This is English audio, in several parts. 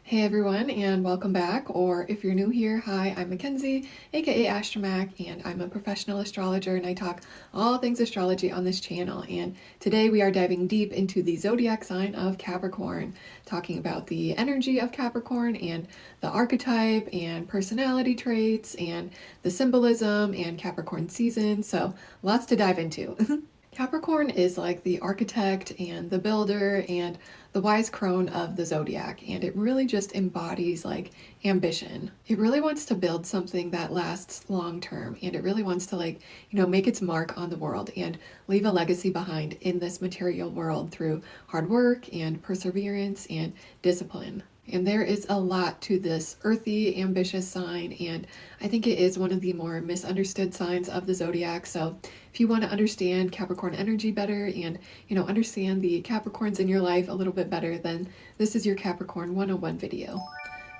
Hey everyone, and welcome back, or if you're new here, hi, I'm Mackenzie, aka Astromac, and I'm a professional astrologer, and I talk all things astrology on this channel. And today we are diving deep into the zodiac sign of Capricorn, talking about the energy of Capricorn and the archetype and personality traits and the symbolism and Capricorn season. So lots to dive into. Capricorn is like the architect and the builder and the wise crone of the zodiac, and it really just embodies like ambition. It really wants to build something that lasts long term, and it really wants to make its mark on the world and leave a legacy behind in this material world through hard work and perseverance and discipline. And there is a lot to this earthy, ambitious sign, and I think it is one of the more misunderstood signs of the zodiac. So if you want to understand Capricorn energy better and, understand the Capricorns in your life a little bit better, then this is your Capricorn 101 video.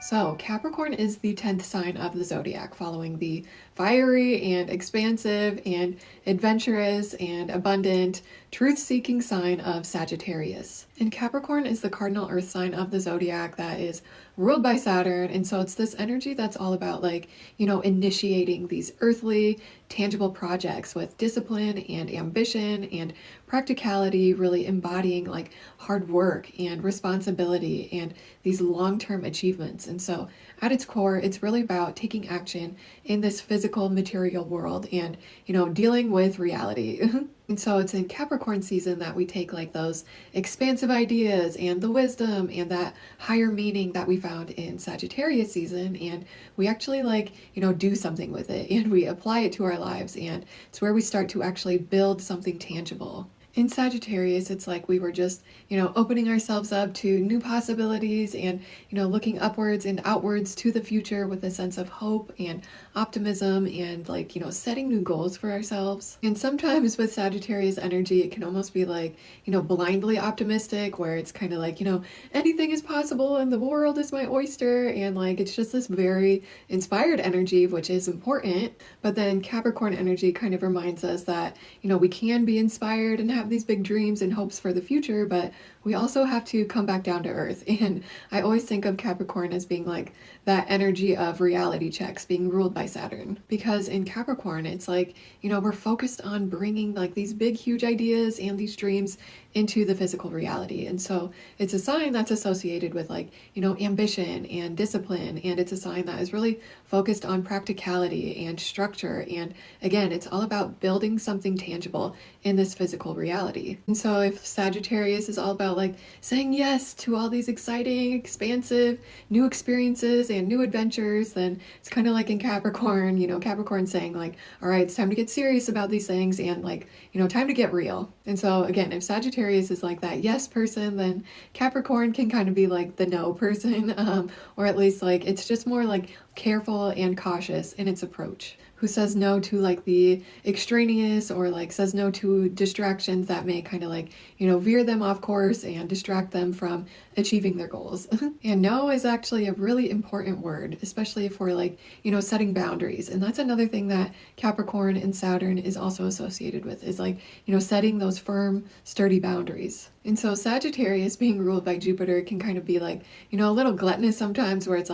So, Capricorn is the 10th sign of the zodiac, following the fiery and expansive and adventurous and abundant, truth-seeking sign of Sagittarius. And Capricorn is the cardinal earth sign of the zodiac that is ruled by Saturn, and so it's this energy that's all about initiating these earthly, tangible projects with discipline and ambition and practicality, really embodying like hard work and responsibility and these long-term achievements. And so at its core, it's really about taking action in this physical material world and, dealing with reality. And so it's in Capricorn season that we take like those expansive ideas and the wisdom and that higher meaning that we found in Sagittarius season, and we actually do something with it and we apply it to our lives, and it's where we start to actually build something tangible. In Sagittarius, it's like we were just, opening ourselves up to new possibilities and, looking upwards and outwards to the future with a sense of hope and optimism and setting new goals for ourselves. And sometimes with Sagittarius energy, it can almost be blindly optimistic, where it's kind of anything is possible and the world is my oyster. And it's just this very inspired energy, which is important. But then Capricorn energy kind of reminds us that, we can be inspired and have these big dreams and hopes for the future, but we also have to come back down to earth. And I always think of Capricorn as being like that energy of reality checks being ruled by Saturn, because in Capricorn it's we're focused on bringing these big huge ideas and these dreams into the physical reality. And so it's a sign that's associated with ambition and discipline, and it's a sign that is really focused on practicality and structure, and again, it's all about building something tangible in this physical reality. And so if Sagittarius is all about saying yes to all these exciting, expansive new experiences and new adventures, then it's kind of like in Capricorn, Capricorn saying all right, it's time to get serious about these things and time to get real. And so again, if Sagittarius is that yes person, then Capricorn can kind of be the no person, or at least it's just more careful and cautious in its approach, who says no to the extraneous, or says no to distractions that may kind of veer them off course and distract them from achieving their goals. And no is actually a really important word, especially if we're setting boundaries. And that's another thing that Capricorn and Saturn is also associated with, is setting those firm, sturdy boundaries. And so Sagittarius, being ruled by Jupiter, can kind of be a little gluttonous sometimes, where it's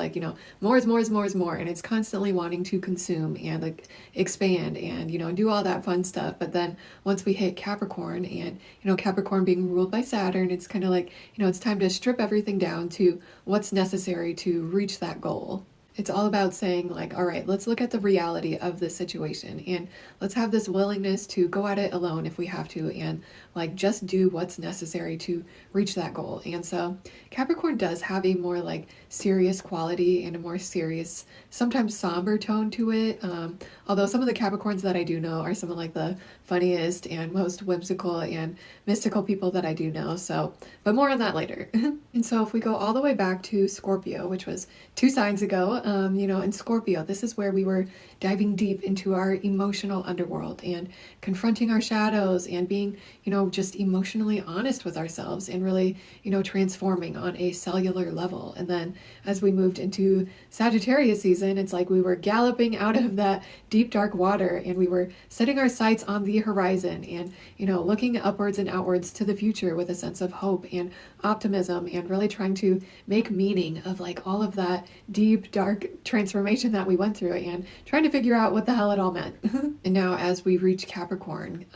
more is more is more is more, and it's constantly wanting to consume and expand and do all that fun stuff. But then once we hit Capricorn, and Capricorn being ruled by Saturn, it's kind of it's time to strip everything down to what's necessary to reach that goal. It's all about saying all right, let's look at the reality of this situation, and let's have this willingness to go at it alone if we have to, and just do what's necessary to reach that goal. And so Capricorn does have a more serious quality and a more serious, sometimes somber tone to it. Although some of the Capricorns that I do know are some of the funniest and most whimsical and mystical people that I do know. So, but more on that later. And so if we go all the way back to Scorpio, which was 2 signs ago, in Scorpio, this is where we were diving deep into our emotional underworld and confronting our shadows and being, just emotionally honest with ourselves and really, transforming on a cellular level. And then as we moved into Sagittarius season, it's like we were galloping out of that deep, dark water and we were setting our sights on the horizon and, looking upwards and outwards to the future with a sense of hope and optimism and really trying to make meaning of like all of that deep, dark transformation that we went through and trying to figure out what the hell it all meant. And now as we reach Capricorn,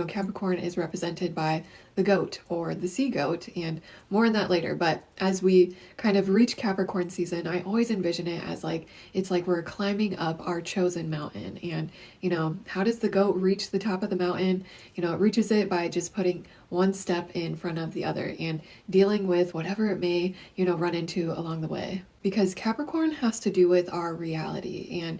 Capricorn is represented by the goat or the sea goat, and more on that later. But as we kind of reach Capricorn season, I always envision it as like, it's like we're climbing up our chosen mountain. And, how does the goat reach the top of the mountain? It reaches it by just putting one step in front of the other and dealing with whatever it may, run into along the way. Because Capricorn has to do with our reality. And,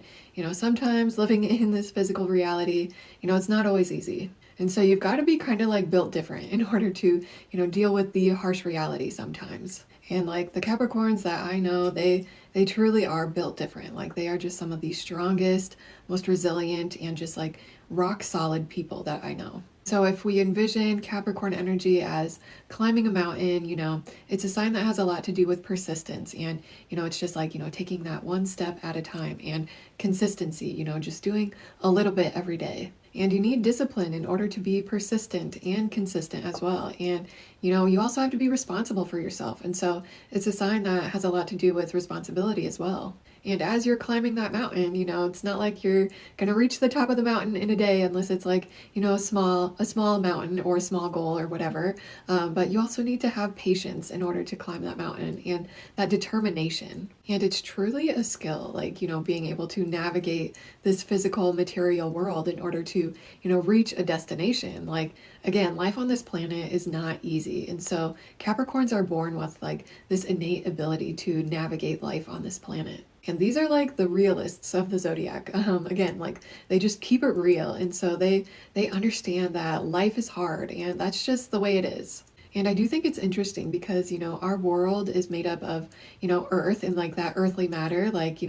sometimes living in this physical reality, it's not always easy. And so you've got to be kind of like built different in order to, deal with the harsh reality sometimes. And like the Capricorns that I know, they truly are built different. Like they are just some of the strongest, most resilient, and just like rock solid people that I know. So if we envision Capricorn energy as climbing a mountain, it's a sign that has a lot to do with persistence. And, it's just like, taking that one step at a time and consistency, just doing a little bit every day. And you need discipline in order to be persistent and consistent as well. And, you also have to be responsible for yourself. And so it's a sign that has a lot to do with responsibility as well. And as you're climbing that mountain, it's not like you're going to reach the top of the mountain in a day unless it's like, a small mountain or a small goal or whatever. But you also need to have patience in order to climb that mountain and that determination. And it's truly a skill, like, being able to navigate this physical material world in order to, reach a destination. Like, again, life on this planet is not easy. And so Capricorns are born with like this innate ability to navigate life on this planet. And these are like the realists of the Zodiac. Again, like they just keep it real. And so they understand that life is hard and that's just the way it is. And I do think it's interesting because, our world is made up of, earth and like that earthly matter, like,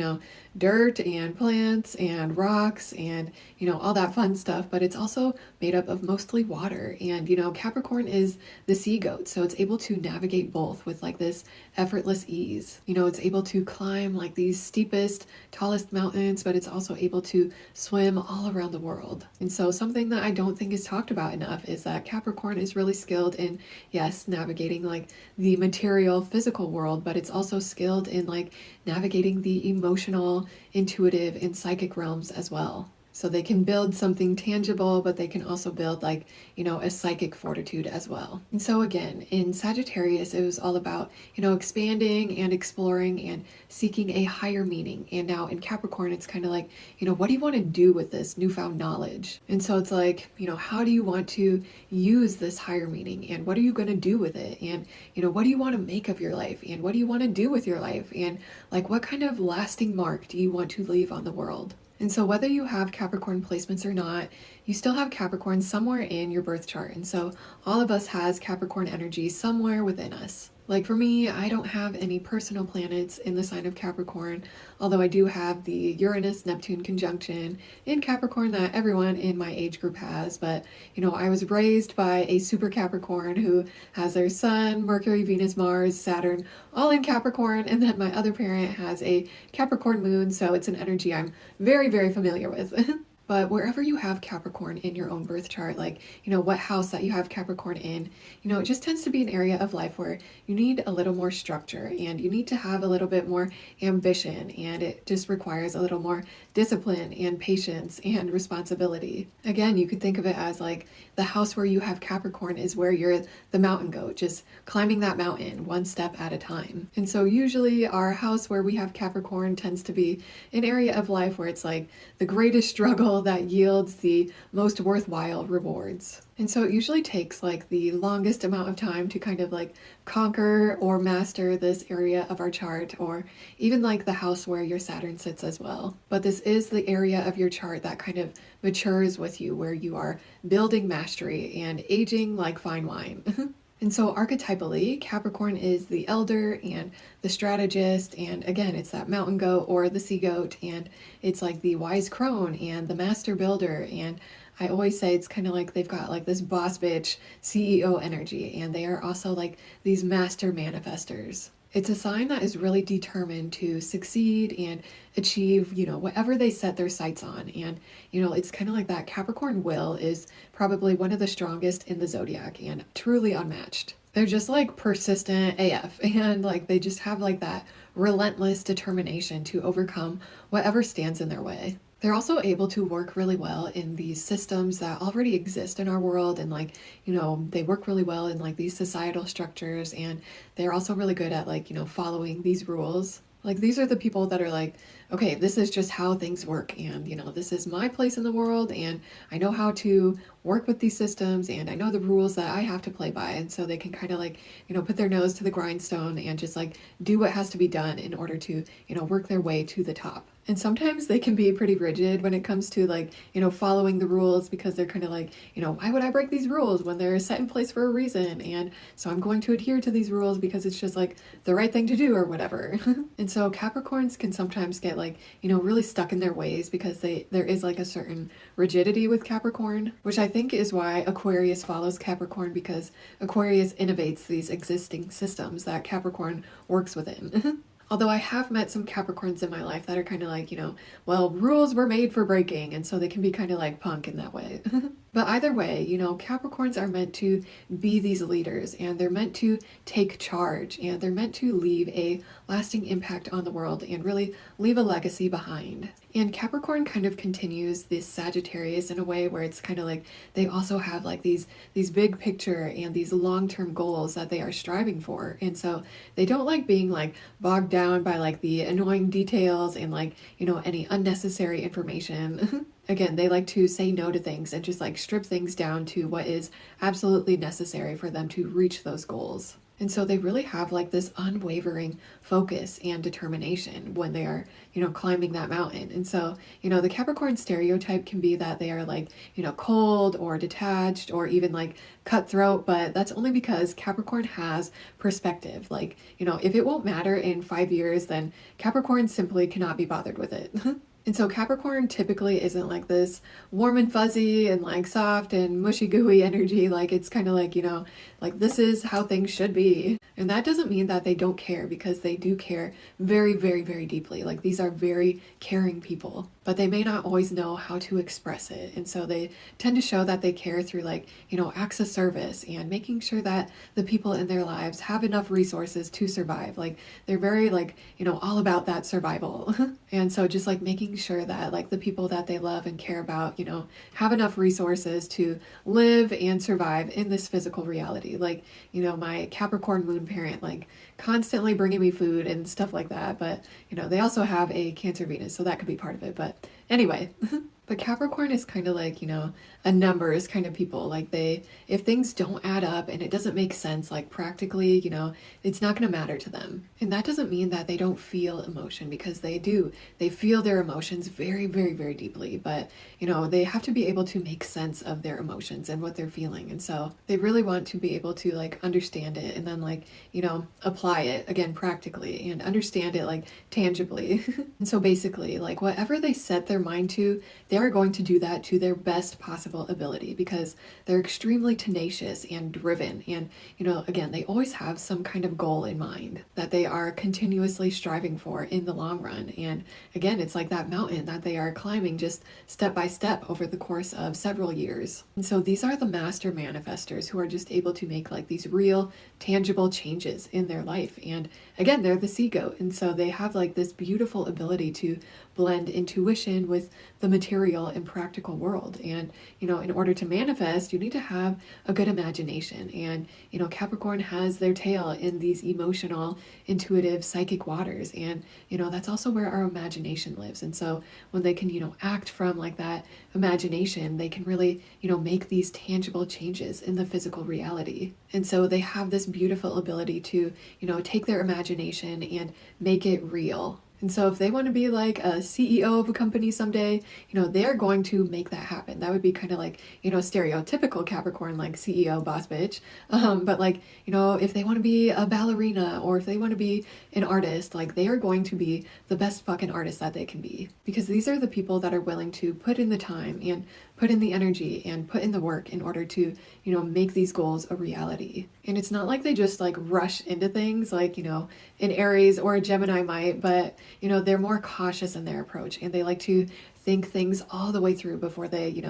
dirt and plants and rocks and, all that fun stuff. But it's also made up of mostly water. And, Capricorn is the sea goat. So it's able to navigate both with like this effortless ease. It's able to climb like these steepest, tallest mountains, but it's also able to swim all around the world. And so something that I don't think is talked about enough is that Capricorn is really skilled in, yes, navigating like the material physical world, but it's also skilled in like navigating the emotional, intuitive, and psychic realms as well. So they can build something tangible, but they can also build like, a psychic fortitude as well. And so again, in Sagittarius, it was all about, expanding and exploring and seeking a higher meaning. And now in Capricorn, it's kind of like, what do you want to do with this newfound knowledge? And so it's like, how do you want to use this higher meaning? And what are you going to do with it? And, what do you want to make of your life? And what do you want to do with your life? And like, what kind of lasting mark do you want to leave on the world? And so whether you have Capricorn placements or not, you still have Capricorn somewhere in your birth chart. And so all of us has Capricorn energy somewhere within us. Like for me, I don't have any personal planets in the sign of Capricorn, although I do have the Uranus-Neptune conjunction in Capricorn that everyone in my age group has. But, I was raised by a super Capricorn who has their Sun, Mercury, Venus, Mars, Saturn, all in Capricorn. And then my other parent has a Capricorn moon, so it's an energy I'm very, very familiar with. But wherever you have Capricorn in your own birth chart, like, what house that you have Capricorn in, it just tends to be an area of life where you need a little more structure and you need to have a little bit more ambition, and it just requires a little more discipline and patience and responsibility. Again, you could think of it as like the house where you have Capricorn is where you're the mountain goat, just climbing that mountain one step at a time. And so usually our house where we have Capricorn tends to be an area of life where it's like the greatest struggle that yields the most worthwhile rewards. And so it usually takes like the longest amount of time to kind of like conquer or master this area of our chart, or even like the house where your Saturn sits as well. But this is the area of your chart that kind of matures with you, where you are building mastery and aging like fine wine. And so archetypally, Capricorn is the elder and the strategist, and again, it's that mountain goat or the sea goat, and it's like the wise crone and the master builder. And I always say it's kind of like they've got like this boss bitch CEO energy, and they are also like these master manifestors. It's a sign that is really determined to succeed and achieve, whatever they set their sights on. And, it's kind of like that Capricorn will is probably one of the strongest in the zodiac and truly unmatched. They're just like persistent AF and like they just have like that relentless determination to overcome whatever stands in their way. They're also able to work really well in these systems that already exist in our world, and like, they work really well in like these societal structures, and they're also really good at like, following these rules. Like these are the people that are like, okay, this is just how things work, and this is my place in the world, and I know how to work with these systems, and I know the rules that I have to play by. And so they can kind of like, put their nose to the grindstone and just like do what has to be done in order to, work their way to the top. And sometimes they can be pretty rigid when it comes to like, following the rules, because they're kind of like, why would I break these rules when they're set in place for a reason? And so I'm going to adhere to these rules because it's just like the right thing to do or whatever. And so Capricorns can sometimes get like, really stuck in their ways because there is like a certain rigidity with Capricorn, which I think is why Aquarius follows Capricorn, because Aquarius innovates these existing systems that Capricorn works within. Although I have met some Capricorns in my life that are kind of like, well, rules were made for breaking, and so they can be kind of like punk in that way. But either way, Capricorns are meant to be these leaders, and they're meant to take charge, and they're meant to leave a lasting impact on the world and really leave a legacy behind. And Capricorn kind of continues this Sagittarius in a way where it's kind of like they also have like these big picture and these long-term goals that they are striving for. And so they don't like being like bogged down by like the annoying details and like, any unnecessary information. Again, they like to say no to things and just like strip things down to what is absolutely necessary for them to reach those goals. And so they really have like this unwavering focus and determination when they are, climbing that mountain. And so, the Capricorn stereotype can be that they are like, cold or detached or even like cutthroat, but that's only because Capricorn has perspective. Like, if it won't matter in 5 years, then Capricorn simply cannot be bothered with it. And so Capricorn typically isn't like this warm and fuzzy and like soft and mushy gooey energy. Like it's kind of like, like this is how things should be. And that doesn't mean that they don't care, because they do care very, very, very deeply. Like these are very caring people, but they may not always know how to express it. And so they tend to show that they care through like, acts of service and making sure that the people in their lives have enough resources to survive. Like they're very like, all about that survival. And so just like making sure that like the people that they love and care about, have enough resources to live and survive in this physical reality. Like, my Capricorn moon parent, like constantly bringing me food and stuff like that. But, they also have a Cancer Venus, so that could be part of it. But anyway, but Capricorn is kind of like, a numbers kind of people. Like if things don't add up and it doesn't make sense, like practically, it's not going to matter to them. And that doesn't mean that they don't feel emotion, because they do. They feel their emotions very, very, very deeply. But, they have to be able to make sense of their emotions and what they're feeling. And so they really want to be able to like understand it and then like, apply it again practically and understand it like tangibly. And so basically, like whatever they set their mind to, they are going to do that to their best possible ability, because they're extremely tenacious and driven. And, again, they always have some kind of goal in mind that they are continuously striving for in the long run. And again, it's like that mountain that they are climbing just step by step over the course of several years. And so these are the master manifestors who are just able to make like these real tangible changes in their life. And again, they're the sea goat. And so they have like this beautiful ability to blend intuition with the material and practical world. And, in order to manifest, you need to have a good imagination. And, Capricorn has their tail in these emotional, intuitive, psychic waters. And, that's also where our imagination lives. And so when they can, act from like that imagination, they can really, make these tangible changes in the physical reality. And so they have this beautiful ability to, take their imagination and make it real. And so if they want to be like a CEO of a company someday, they're going to make that happen. That would be kind of like, stereotypical Capricorn, like CEO, boss bitch. But like, if they want to be a ballerina or if they want to be an artist, like they are going to be the best fucking artist that they can be. Because these are the people that are willing to put in the time and put in the energy and put in the work in order to, make these goals a reality. And it's not like they just like rush into things like, an Aries or a Gemini might, but, they're more cautious in their approach and they like to think things all the way through before they,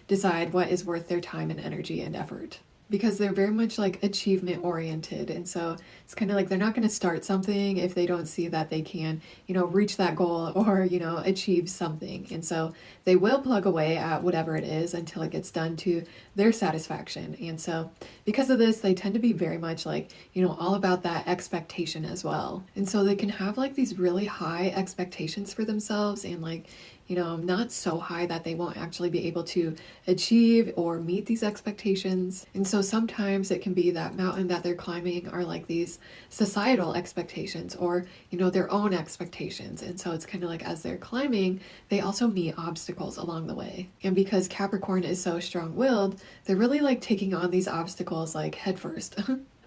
decide what is worth their time and energy and effort. Because they're very much like achievement oriented. And so it's kind of like they're not going to start something if they don't see that they can, reach that goal or, achieve something. And so they will plug away at whatever it is until it gets done to their satisfaction. And so because of this, they tend to be very much like, all about that expectation as well. And so they can have like these really high expectations for themselves and like, not so high that they won't actually be able to achieve or meet these expectations. And so sometimes it can be that mountain that they're climbing are like these societal expectations or, their own expectations. And so it's kind of like as they're climbing, they also meet obstacles along the way. And because Capricorn is so strong-willed, they're really like taking on these obstacles like headfirst.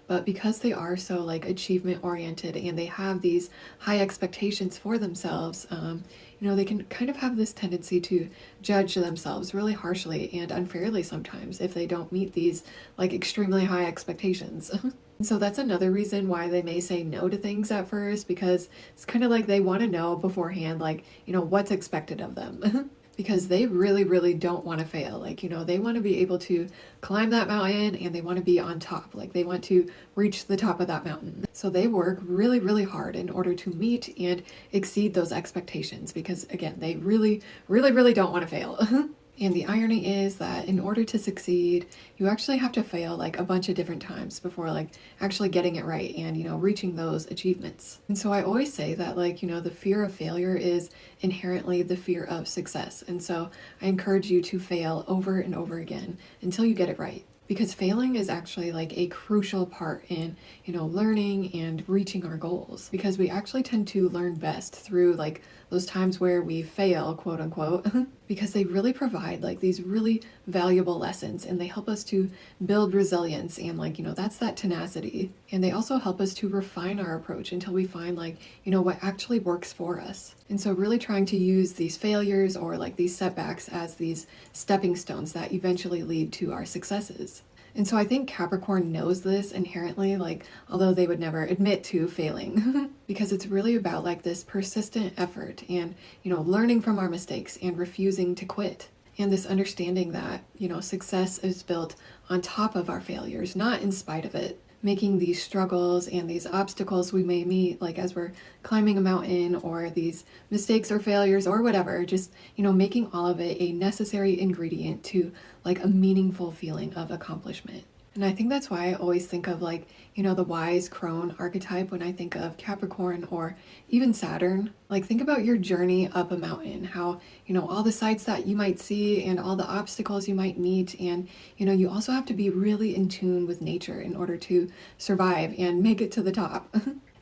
But because they are so like achievement oriented and they have these high expectations for themselves, they can kind of have this tendency to judge themselves really harshly and unfairly sometimes if they don't meet these like extremely high expectations. So that's another reason why they may say no to things at first, because it's kind of like they want to know beforehand, like, what's expected of them. Because they really, really don't want to fail. Like, they want to be able to climb that mountain and they want to be on top. Like, they want to reach the top of that mountain. So they work really, really hard in order to meet and exceed those expectations because, again, they really, really, really don't want to fail. And the irony is that in order to succeed, you actually have to fail like a bunch of different times before like actually getting it right and, reaching those achievements. And so I always say that like, the fear of failure is inherently the fear of success. And so I encourage you to fail over and over again until you get it right. Because failing is actually like a crucial part in, learning and reaching our goals. Because we actually tend to learn best through like those times where we fail, quote unquote, because they really provide like these really valuable lessons and they help us to build resilience and like, that's that tenacity. And they also help us to refine our approach until we find like, what actually works for us. And so really trying to use these failures or like these setbacks as these stepping stones that eventually lead to our successes. And so I think Capricorn knows this inherently, like, although they would never admit to failing, because it's really about like this persistent effort and, learning from our mistakes and refusing to quit. And this understanding that, success is built on top of our failures, not in spite of it. Making these struggles and these obstacles we may meet, like as we're climbing a mountain or these mistakes or failures or whatever, just, making all of it a necessary ingredient to like a meaningful feeling of accomplishment. And I think that's why I always think of like, the wise crone archetype when I think of Capricorn or even Saturn. Like think about your journey up a mountain, how, all the sights that you might see and all the obstacles you might meet. And, you also have to be really in tune with nature in order to survive and make it to the top.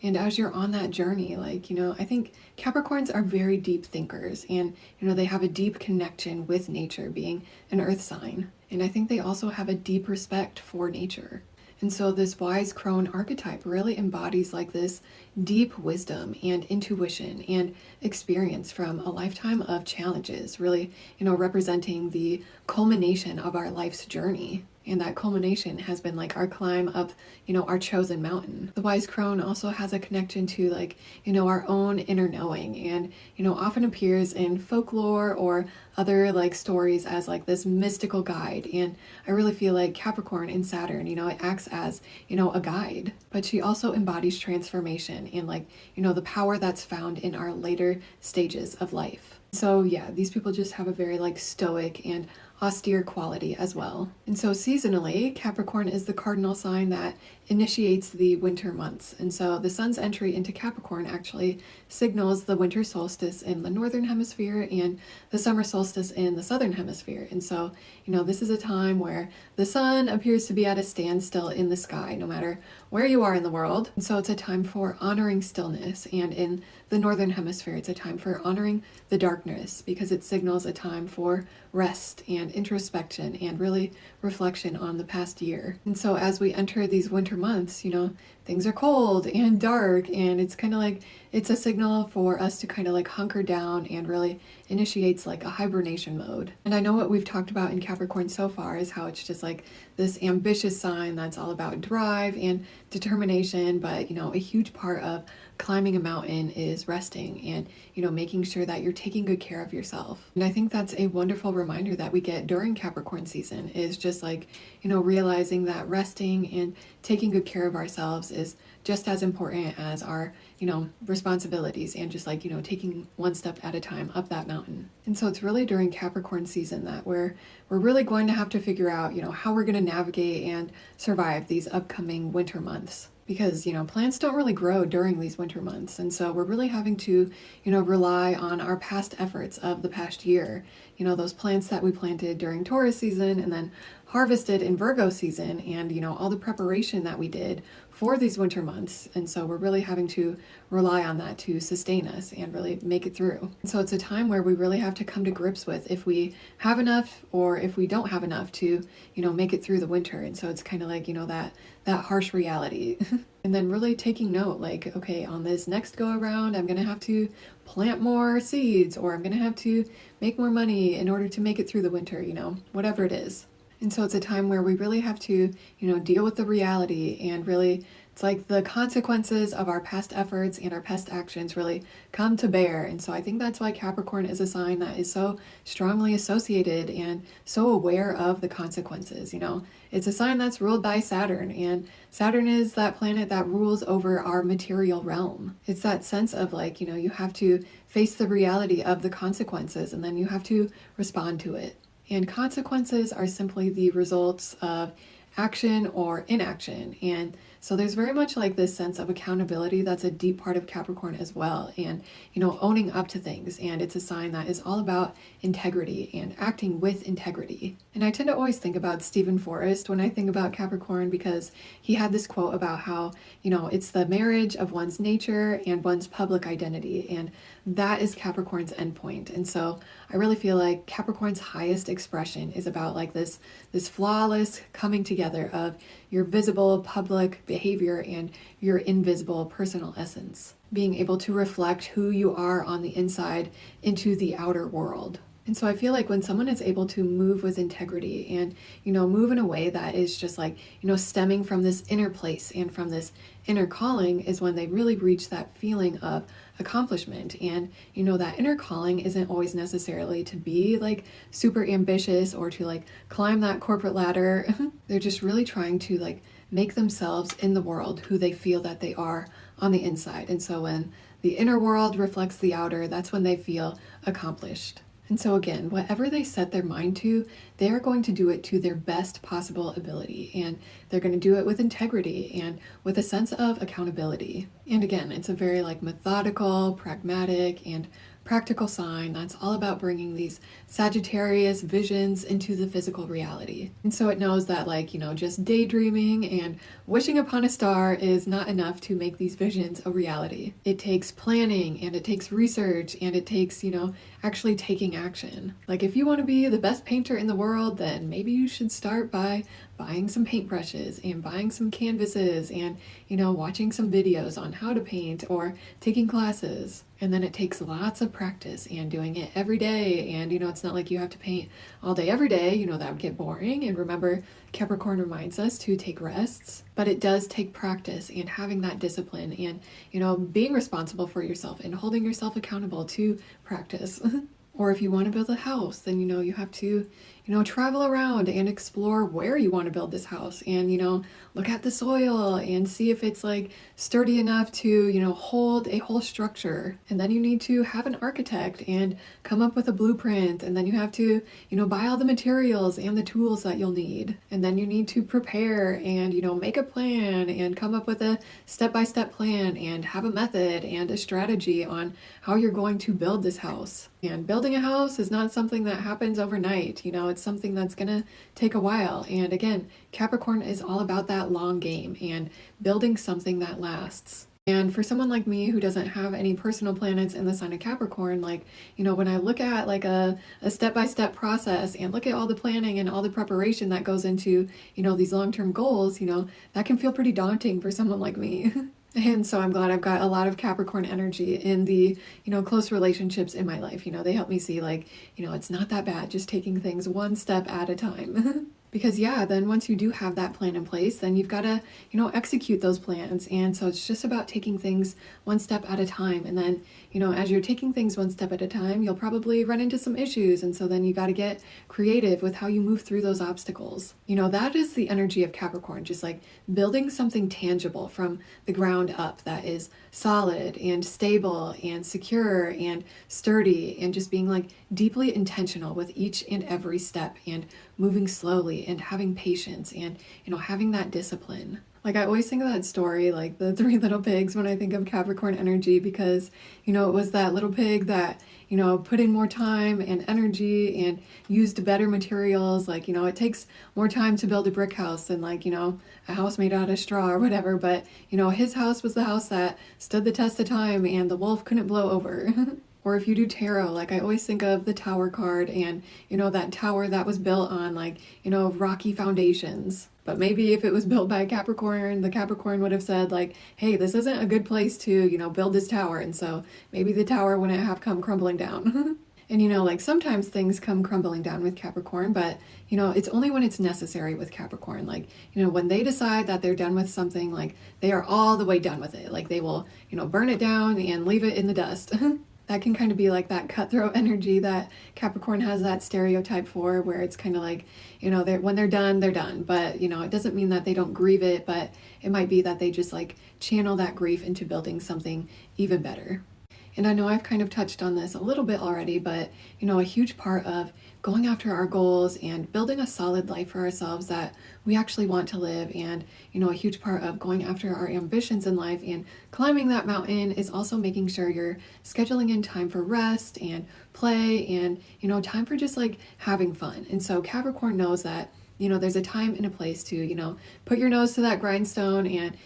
And as you're on that journey, like, I think Capricorns are very deep thinkers and, they have a deep connection with nature being an earth sign. And I think they also have a deep respect for nature. And so this wise crone archetype really embodies like this deep wisdom and intuition and experience from a lifetime of challenges, really, representing the culmination of our life's journey. And that culmination has been like our climb up, our chosen mountain. The wise crone also has a connection to like, our own inner knowing and, often appears in folklore or other like stories as like this mystical guide. And I really feel like Capricorn and Saturn, it acts as, a guide, but she also embodies transformation and like, the power that's found in our later stages of life. So yeah, these people just have a very like stoic and austere quality as well. And so seasonally, Capricorn is the cardinal sign that initiates the winter months. And so the sun's entry into Capricorn actually signals the winter solstice in the northern hemisphere and the summer solstice in the southern hemisphere. And so, this is a time where the sun appears to be at a standstill in the sky, no matter where you are in the world. And so it's a time for honoring stillness. And in the northern hemisphere, it's a time for honoring the darkness, because it signals a time for rest and introspection and really reflection on the past year. And so as we enter these winter months, things are cold and dark, and it's kind of like it's a signal for us to kind of like hunker down, and really initiates like a hibernation mode. And I know what we've talked about in Capricorn so far is how it's just like this ambitious sign that's all about drive and determination, but a huge part of climbing a mountain is resting and making sure that you're taking good care of yourself. And I think that's a wonderful reminder that we get during Capricorn season, is just like realizing that resting and taking good care of ourselves is just as important as our responsibilities, and just like taking one step at a time up that mountain. And so it's really during Capricorn season that we're really going to have to figure out how we're going to navigate and survive these upcoming winter months, because plants don't really grow during these winter months. And so we're really having to rely on our past efforts of the past year, those plants that we planted during Taurus season and then harvested in Virgo season, and all the preparation that we did for these winter months. And so we're really having to rely on that to sustain us and really make it through. And so it's a time where we really have to come to grips with if we have enough or if we don't have enough to make it through the winter. And so it's kind of like that harsh reality. And then really taking note, like, okay, on this next go around, I'm going to have to plant more seeds, or I'm going to have to make more money in order to make it through the winter, whatever it is. And so it's a time where we really have to, deal with the reality, and really it's like the consequences of our past efforts and our past actions really come to bear. And so I think that's why Capricorn is a sign that is so strongly associated and so aware of the consequences. It's a sign that's ruled by Saturn, and Saturn is that planet that rules over our material realm. It's that sense of like, you have to face the reality of the consequences, and then you have to respond to it. And consequences are simply the results of action or inaction. And so there's very much like this sense of accountability that's a deep part of Capricorn as well. And, owning up to things. And it's a sign that is all about integrity and acting with integrity. And I tend to always think about Stephen Forrest when I think about Capricorn, because he had this quote about how, it's the marriage of one's nature and one's public identity. And that is Capricorn's endpoint. And so I really feel like Capricorn's highest expression is about like this flawless coming together of your visible public behavior and your invisible personal essence, being able to reflect who you are on the inside into the outer world. And so I feel like when someone is able to move with integrity and, move in a way that is just like, stemming from this inner place and from this inner calling, is when they really reach that feeling of accomplishment. And, that inner calling isn't always necessarily to be like super ambitious or to like climb that corporate ladder. They're just really trying to like make themselves in the world who they feel that they are on the inside. And so when the inner world reflects the outer, that's when they feel accomplished. And so again, whatever they set their mind to, they are going to do it to their best possible ability. And they're going to do it with integrity and with a sense of accountability. And again, it's a very like methodical, pragmatic, and practical sign that's all about bringing these Sagittarius visions into the physical reality. And so it knows that like, just daydreaming and wishing upon a star is not enough to make these visions a reality. It takes planning, and it takes research, and it takes, actually taking action. Like if you want to be the best painter in the world, then maybe you should start by buying some paintbrushes and buying some canvases and, watching some videos on how to paint or taking classes. And then it takes lots of practice and doing it every day. And, it's not like you have to paint all day, every day, that would get boring. And remember, Capricorn reminds us to take rests, but it does take practice and having that discipline and, being responsible for yourself and holding yourself accountable to practice. Or if you want to build a house, then, you have to, travel around and explore where you want to build this house and, look at the soil and see if it's like sturdy enough to, hold a whole structure. And then you need to have an architect and come up with a blueprint. And then you have to, buy all the materials and the tools that you'll need. And then you need to prepare and, make a plan and come up with a step-by-step plan and have a method and a strategy on how you're going to build this house. And building a house is not something that happens overnight. It's something that's going to take a while. And again, Capricorn is all about that long game and building something that lasts. And for someone like me who doesn't have any personal planets in the sign of Capricorn, when I look at like a step-by-step process and look at all the planning and all the preparation that goes into, these long-term goals, that can feel pretty daunting for someone like me. And so I'm glad I've got a lot of Capricorn energy in the, close relationships in my life. They help me see it's not that bad, just taking things one step at a time. Because then once you do have that plan in place, then you've got to, execute those plans. And so it's just about taking things one step at a time. And then, as you're taking things one step at a time, you'll probably run into some issues. And so then you got to get creative with how you move through those obstacles. That is the energy of Capricorn, just like building something tangible from the ground up that is solid and stable and secure and sturdy, and just being like deeply intentional with each and every step and moving slowly and having patience and, having that discipline. Like I always think of that story, like the Three Little Pigs, when I think of Capricorn energy, because, it was that little pig that, put in more time and energy and used better materials. Like, it takes more time to build a brick house than like, a house made out of straw or whatever. But, his house was the house that stood the test of time and the wolf couldn't blow over. Or if you do tarot, like I always think of the Tower card and, that tower that was built on like, rocky foundations. But maybe if it was built by a Capricorn, the Capricorn would have said like, hey, this isn't a good place to, build this tower. And so maybe the tower wouldn't have come crumbling down. And, sometimes things come crumbling down with Capricorn, but, it's only when it's necessary with Capricorn. Like, when they decide that they're done with something, like they are all the way done with it. Like they will, burn it down and leave it in the dust. That can kind of be like that cutthroat energy that Capricorn has that stereotype for, where it's kind of like, when they're done, they're done. But, it doesn't mean that they don't grieve it, but it might be that they just like channel that grief into building something even better. And I know I've kind of touched on this a little bit already, but, a huge part of going after our goals and building a solid life for ourselves that we actually want to live, and, a huge part of going after our ambitions in life and climbing that mountain is also making sure you're scheduling in time for rest and play and, time for just like having fun. And so Capricorn knows that, there's a time and a place to, put your nose to that grindstone and,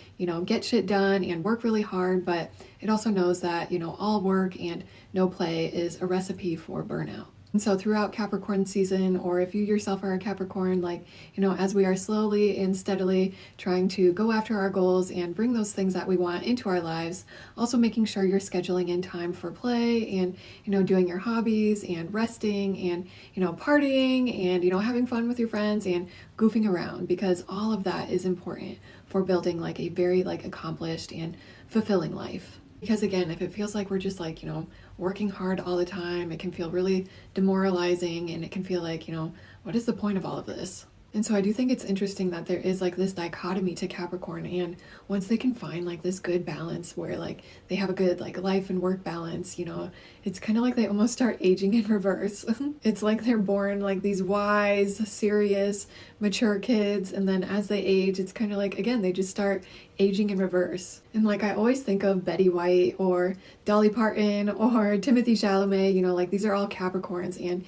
get shit done and work really hard. But it also knows that, all work and no play is a recipe for burnout. And so throughout Capricorn season, or if you yourself are a Capricorn, like, as we are slowly and steadily trying to go after our goals and bring those things that we want into our lives, also making sure you're scheduling in time for play and, doing your hobbies and resting and, partying and, having fun with your friends and goofing around, because all of that is important for building like a very like accomplished and fulfilling life. Because again, if it feels like we're just like, working hard all the time, it can feel really demoralizing, and it can feel like, what is the point of all of this? And so I do think it's interesting that there is like this dichotomy to Capricorn, and once they can find like this good balance where like they have a good like life and work balance, it's kind of like they almost start aging in reverse. It's like they're born like these wise, serious, mature kids, and then as they age, it's kind of like, again, they just start aging in reverse. And like I always think of Betty White or Dolly Parton or Timothy Chalamet, like these are all Capricorns, and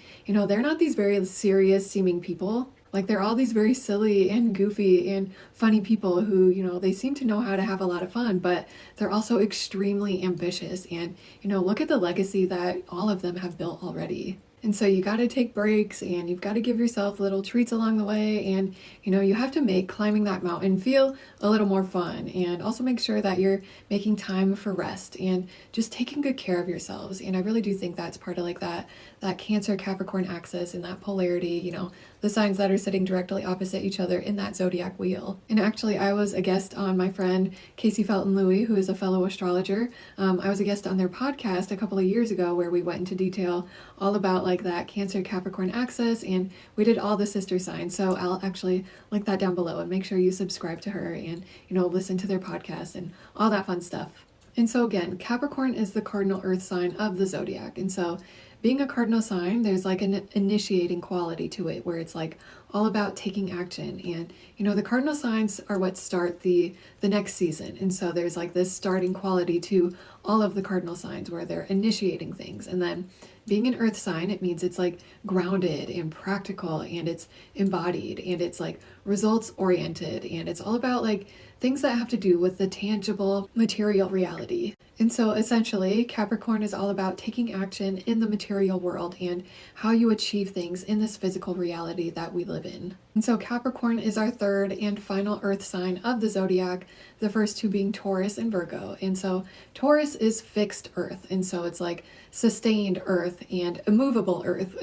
they're not these very serious seeming people. Like they're all these very silly and goofy and funny people who, they seem to know how to have a lot of fun, but they're also extremely ambitious. And, look at the legacy that all of them have built already. And so you got to take breaks, and you've got to give yourself little treats along the way. And, you have to make climbing that mountain feel a little more fun, and also make sure that you're making time for rest and just taking good care of yourselves. And I really do think that's part of like that Cancer Capricorn axis and that polarity, the signs that are sitting directly opposite each other in that zodiac wheel. And actually, I was a guest on my friend Casey Felton-Louie, who is a fellow astrologer. I was a guest on their podcast a couple of years ago where we went into detail all about like that Cancer Capricorn axis, and we did all the sister signs. So I'll actually link that down below and make sure you subscribe to her and, listen to their podcast and all that fun stuff. And so again, Capricorn is the cardinal earth sign of the zodiac. And so being a cardinal sign, there's like an initiating quality to it where it's like all about taking action. And, the cardinal signs are what start the next season. And so there's like this starting quality to all of the cardinal signs where they're initiating things. And then being an earth sign, it means it's like grounded and practical and it's embodied and it's like results oriented and it's all about like things that have to do with the tangible material reality. And so essentially, Capricorn is all about taking action in the material world and how you achieve things in this physical reality that we live in. And so Capricorn is our third and final earth sign of the zodiac, the first two being Taurus and Virgo. And so Taurus is fixed earth, and so it's like sustained earth and immovable earth.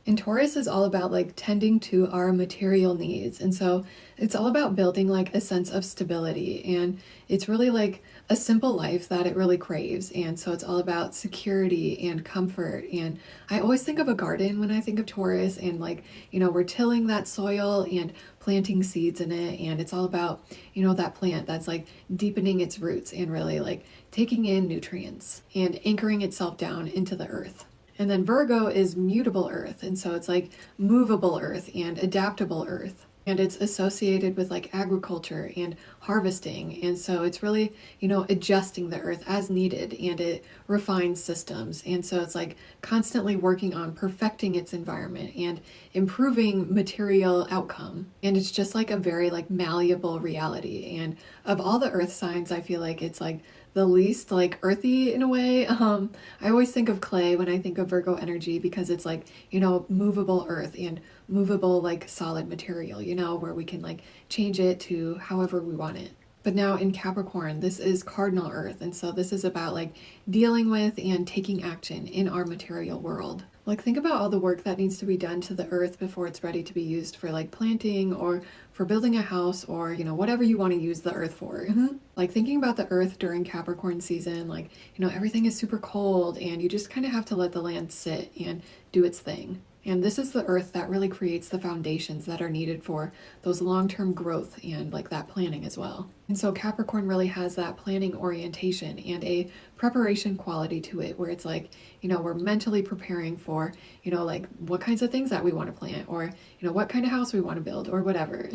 And Taurus is all about like tending to our material needs. And so it's all about building like a sense of stability. And it's really like a simple life that it really craves. And so it's all about security and comfort. And I always think of a garden when I think of Taurus and like, we're tilling that soil and planting seeds in it. And it's all about, that plant that's like deepening its roots and really like taking in nutrients and anchoring itself down into the earth. And then Virgo is mutable earth. And so it's like movable earth and adaptable earth. And it's associated with like agriculture and harvesting. And so it's really, adjusting the earth as needed, and it refines systems. And so it's like constantly working on perfecting its environment and improving material outcome. And it's just like a very like malleable reality. And of all the earth signs, I feel like it's like the least like earthy in a way. I always think of clay when I think of Virgo energy because it's like, movable earth and movable like solid material, where we can like change it to however we want it. But now in Capricorn, this is cardinal earth. And so this is about like dealing with and taking action in our material world. Like think about all the work that needs to be done to the earth before it's ready to be used for like planting or for building a house or, whatever you want to use the earth for. Like thinking about the earth during Capricorn season, like, everything is super cold and you just kind of have to let the land sit and do its thing. And this is the earth that really creates the foundations that are needed for those long-term growth and like that planning as well. And so Capricorn really has that planning orientation and a preparation quality to it where it's like, we're mentally preparing for, like what kinds of things that we want to plant or, what kind of house we want to build or whatever.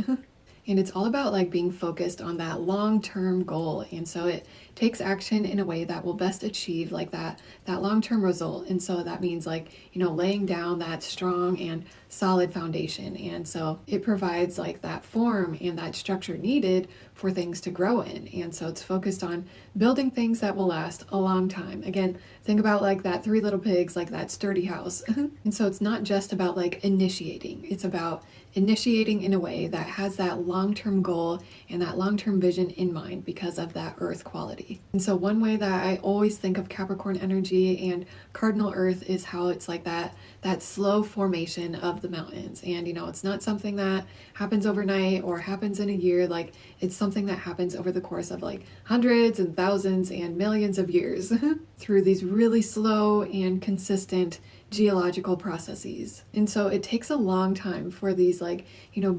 And it's all about like being focused on that long-term goal. And so it takes action in a way that will best achieve like that long-term result. And so that means like, laying down that strong and solid foundation. And so it provides like that form and that structure needed for things to grow in. And so it's focused on building things that will last a long time. Again, think about like that Three Little Pigs, like that sturdy house. And so it's not just about like initiating, it's about initiating in a way that has that long-term goal and that long-term vision in mind because of that earth quality. And so one way that I always think of Capricorn energy and cardinal earth is how it's like that slow formation of the mountains. And it's not something that happens overnight or happens in a year. Like it's something that happens over the course of like hundreds and thousands and millions of years through these really slow and consistent geological processes. And so it takes a long time for these like,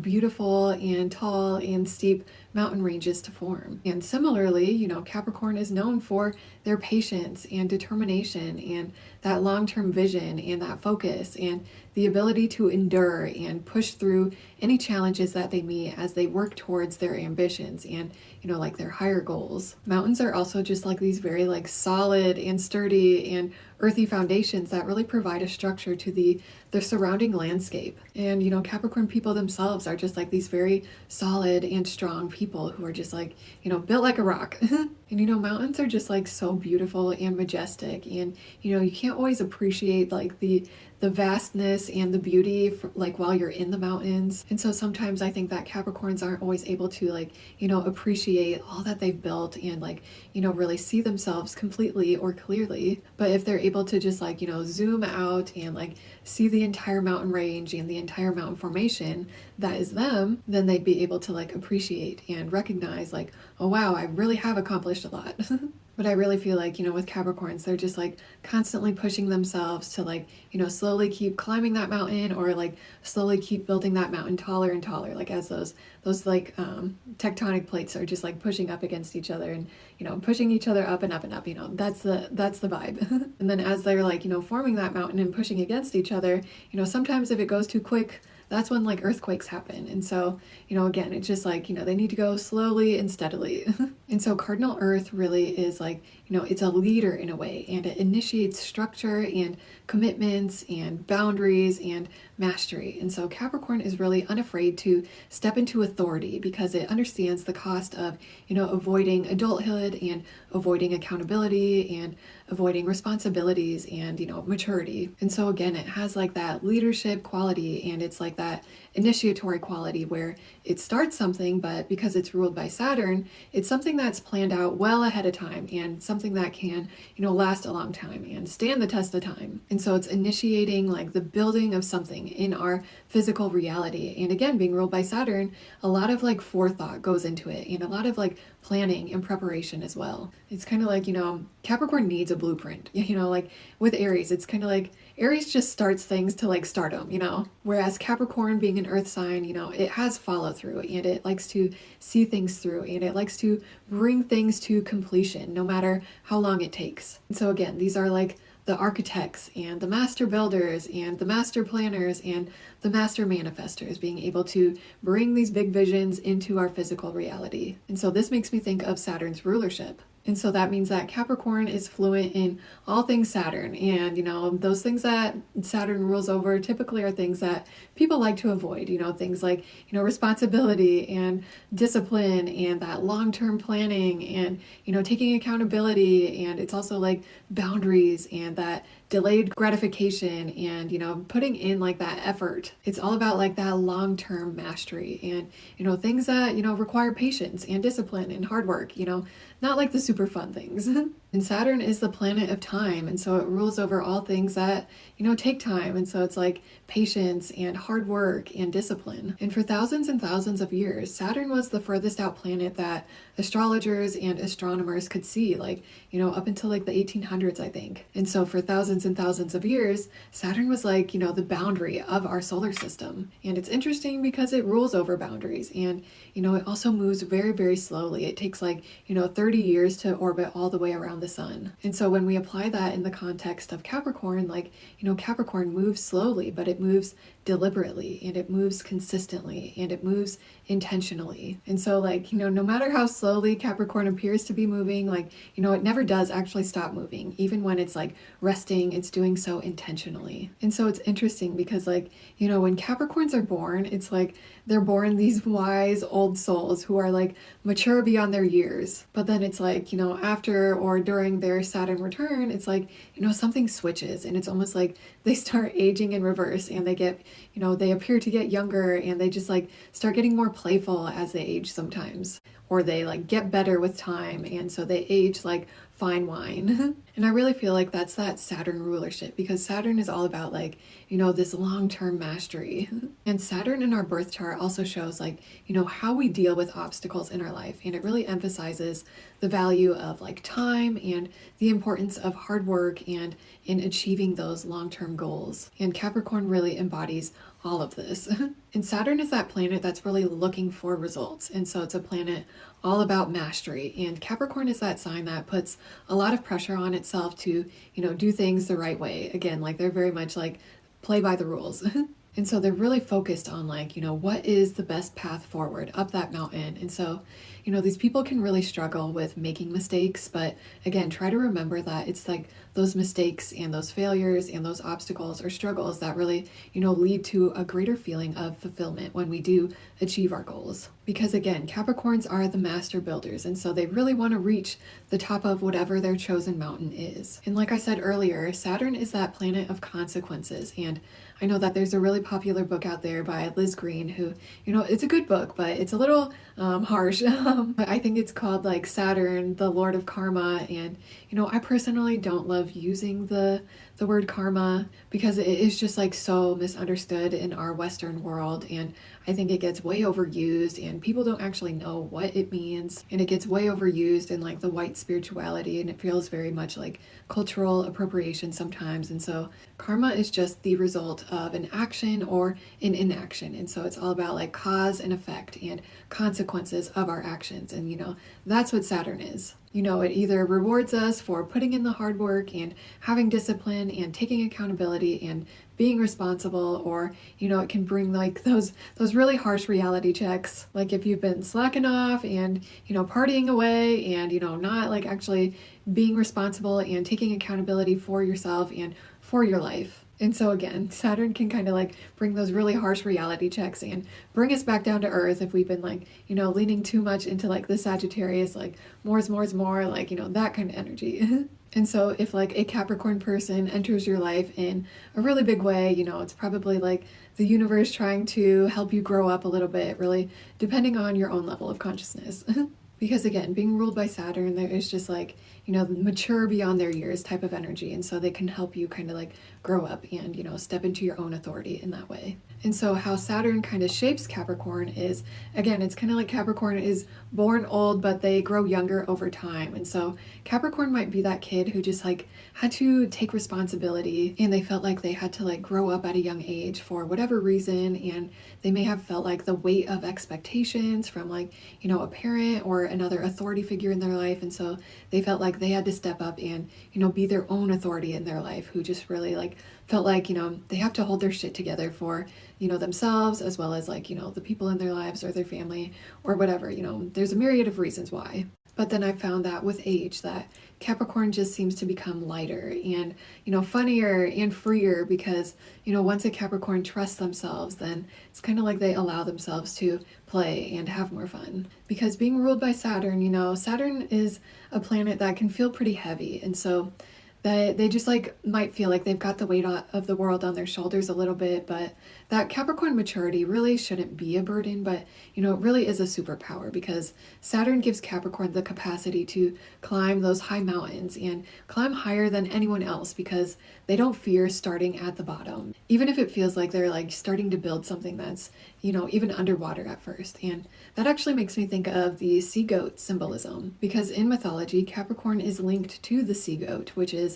beautiful and tall and steep mountain ranges to form. And similarly, Capricorn is known for their patience and determination and that long-term vision and that focus and the ability to endure and push through any challenges that they meet as they work towards their ambitions and, like their higher goals. Mountains are also just like these very like solid and sturdy and earthy foundations that really provide a structure to the surrounding landscape. And, Capricorn people themselves are just like these very solid and strong people who are just like, built like a rock. And, mountains are just like so beautiful and majestic. And, you can't always appreciate like the vastness and the beauty like while you're in the mountains. And so sometimes I think that Capricorns aren't always able to like, appreciate all that they've built and like, really see themselves completely or clearly. But if they're able to just like, zoom out and like see the entire mountain range and the entire mountain formation that is them, then they'd be able to like appreciate and recognize like oh wow, I really have accomplished a lot. But I really feel like, with Capricorns, they're just like constantly pushing themselves to like, slowly keep climbing that mountain, or like slowly keep building that mountain taller and taller, like as those like tectonic plates are just like pushing up against each other, and pushing each other up and up and up. That's the vibe. And then as they're like, forming that mountain and pushing against each other, sometimes if it goes too quick, that's when like earthquakes happen. And so, again, it's just like, they need to go slowly and steadily. And so Cardinal Earth really is like, it's a leader in a way, and it initiates structure and commitments and boundaries and mastery. And so Capricorn is really unafraid to step into authority because it understands the cost of, avoiding adulthood and avoiding accountability and avoiding responsibilities and, maturity. And so again, it has like that leadership quality, and it's like that initiatory quality where it starts something, but because it's ruled by Saturn, it's something that's planned out well ahead of time, and something that can, last a long time and stand the test of time. And so it's initiating like the building of something in our physical reality. And again, being ruled by Saturn, a lot of like forethought goes into it, and a lot of like planning and preparation as well. It's kind of like, Capricorn needs a blueprint. Like with Aries, it's kind of like Aries just starts things to like start them, whereas Capricorn, being an earth sign, it has follow through, and it likes to see things through, and it likes to bring things to completion no matter how long it takes. And so again, these are like the architects and the master builders and the master planners and the master manifestors, being able to bring these big visions into our physical reality. And so this makes me think of Saturn's rulership. And so that means that Capricorn is fluent in all things Saturn. And, those things that Saturn rules over typically are things that people like to avoid, things like, responsibility and discipline and that long-term planning and, taking accountability. And it's also like boundaries and that delayed gratification and, putting in like that effort. It's all about like that long-term mastery and, things that, require patience and discipline and hard work, not like the super fun things. And Saturn is the planet of time, and so it rules over all things that, take time. And so it's like patience and hard work and discipline. And for thousands and thousands of years, Saturn was the furthest out planet that astrologers and astronomers could see, like, up until like the 1800s, I think. And so for thousands and thousands of years, Saturn was like, the boundary of our solar system. And it's interesting because it rules over boundaries, and, it also moves very, very slowly. It takes like, 30 years to orbit all the way around the sun. And so when we apply that in the context of Capricorn, like, Capricorn moves slowly, but it moves deliberately, and it moves consistently, and it moves intentionally. And so like, no matter how slowly Capricorn appears to be moving, like, it never does actually stop moving. Even when it's like resting, it's doing so intentionally. And so it's interesting because like, when Capricorns are born, it's like they're born these wise old souls who are like mature beyond their years. But then it's like, after or during their Saturn return, it's like, something switches, and it's almost like they start aging in reverse, and they get, they appear to get younger, and they just like start getting more playful as they age sometimes, or they like get better with time, and so they age like fine wine. And I really feel like that's that Saturn rulership, because Saturn is all about like, this long-term mastery. And Saturn in our birth chart also shows like, how we deal with obstacles in our life. And it really emphasizes the value of like time and the importance of hard work and in achieving those long-term goals. And Capricorn really embodies all of this. And Saturn is that planet that's really looking for results. And so it's a planet all about mastery. And Capricorn is that sign that puts a lot of pressure on itself to, do things the right way. Again, like they're very much like play by the rules. And so they're really focused on like, what is the best path forward up that mountain. And so, these people can really struggle with making mistakes, but again, try to remember that it's like those mistakes and those failures and those obstacles or struggles that really, lead to a greater feeling of fulfillment when we do achieve our goals. Because again, Capricorns are the master builders, and so they really want to reach the top of whatever their chosen mountain is. And like I said earlier, Saturn is that planet of consequences. And I know that there's a really popular book out there by Liz Green who, it's a good book, but it's a little harsh But I think it's called like Saturn, the Lord of Karma. And, I personally don't love using the word karma because it is just like so misunderstood in our Western world. And I think it gets way overused and people don't actually know what it means. And it gets way overused in like the white spirituality and it feels very much like cultural appropriation sometimes. And so karma is just the result of an action or an inaction. And so it's all about like cause and effect and consequences of our actions. And, that's what Saturn is. It either rewards us for putting in the hard work and having discipline and taking accountability and being responsible, or, it can bring like those really harsh reality checks. Like if you've been slacking off and, partying away and, not like actually being responsible and taking accountability for yourself and for your life. And so again, Saturn can kind of like bring those really harsh reality checks and bring us back down to earth if we've been like, leaning too much into like the Sagittarius, like more is more, like, that kind of energy. And so if like a Capricorn person enters your life in a really big way, it's probably like the universe trying to help you grow up a little bit, really depending on your own level of consciousness. Because again, being ruled by Saturn, there is just like, mature beyond their years type of energy. And so they can help you kind of like grow up and, step into your own authority in that way. And so how Saturn kind of shapes Capricorn is, again, it's kind of like Capricorn is born old, but they grow younger over time. And so Capricorn might be that kid who just like had to take responsibility and they felt like they had to like grow up at a young age for whatever reason. And they may have felt like the weight of expectations from like, a parent or another authority figure in their life. And so they felt like they had to step up and, be their own authority in their life, who just really like felt like, they have to hold their shit together for, themselves as well as like, the people in their lives or their family or whatever, there's a myriad of reasons why. But then I found that with age that Capricorn just seems to become lighter and, funnier and freer because, once a Capricorn trusts themselves, then it's kind of like they allow themselves to play and have more fun. Because being ruled by Saturn, Saturn is a planet that can feel pretty heavy. And so that they just like might feel like they've got the weight of the world on their shoulders a little bit, but that Capricorn maturity really shouldn't be a burden, but it really is a superpower because Saturn gives Capricorn the capacity to climb those high mountains and climb higher than anyone else because they don't fear starting at the bottom, even if it feels like they're like starting to build something that's even underwater at first. And that actually makes me think of the sea goat symbolism because in mythology, Capricorn is linked to the sea goat, which is,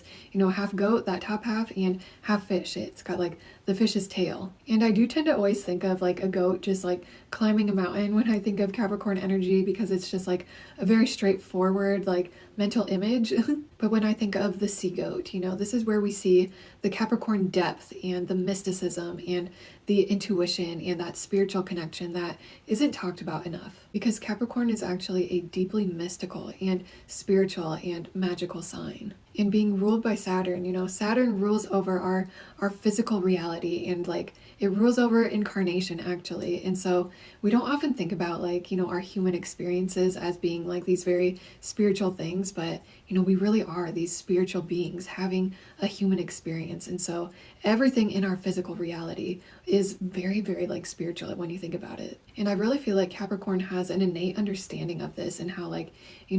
half goat, that top half, and half fish. It's got like the fish's tail. And I do tend to always think of like a goat just like climbing a mountain when I think of Capricorn energy because it's just like a very straightforward like mental image. But when I think of the sea goat, this is where we see the Capricorn depth and the mysticism and the intuition and that spiritual connection that isn't talked about enough because Capricorn is actually a deeply mystical and spiritual and magical sign. And being ruled by Saturn, Saturn rules over our physical reality and like it rules over incarnation actually. And so we don't often think about like, our human experiences as being like these very spiritual things, but we really are these spiritual beings having a human experience. And so everything in our physical reality is very, very like spiritual when you think about it. And I really feel like Capricorn has an innate understanding of this and how like,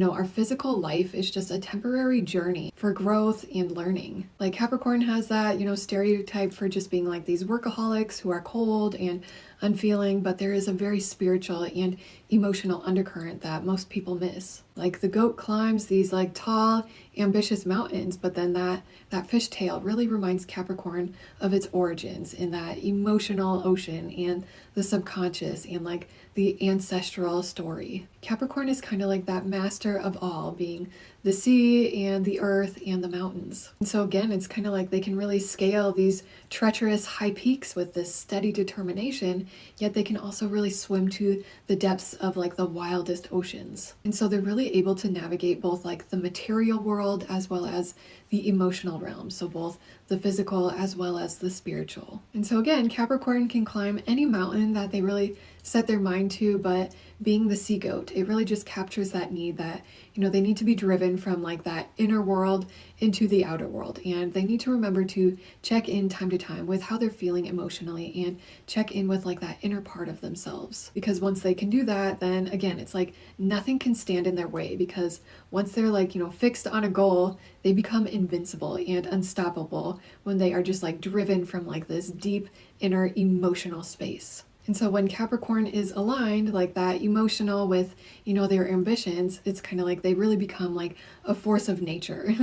our physical life is just a temporary journey for growth and learning. Like Capricorn has that, stereotype for just being like these workaholics who are cold and unfeeling, but there is a very spiritual and emotional undercurrent that most people miss. Like the goat climbs these like tall, ambitious mountains, but then that fishtail really reminds Capricorn of its origins in that emotional ocean and the subconscious and like the ancestral story. Capricorn is kind of like that master of all, being the sea and the earth and the mountains. And so again, it's kind of like they can really scale these treacherous high peaks with this steady determination, yet they can also really swim to the depths of like the wildest oceans. And so they're really able to navigate both like the material world as well as the emotional realm. So both the physical as well as the spiritual. And so again, Capricorn can climb any mountain that they really set their mind to, but being the sea goat, it really just captures that need that, they need to be driven from like that inner world into the outer world. And they need to remember to check in time to time with how they're feeling emotionally and check in with like that inner part of themselves. Because once they can do that, then again, it's like nothing can stand in their way, because once they're like, fixed on a goal, they become invincible and unstoppable when they are just like driven from like this deep inner emotional space. And so when Capricorn is aligned like that, emotional with, their ambitions, it's kind of like they really become like a force of nature.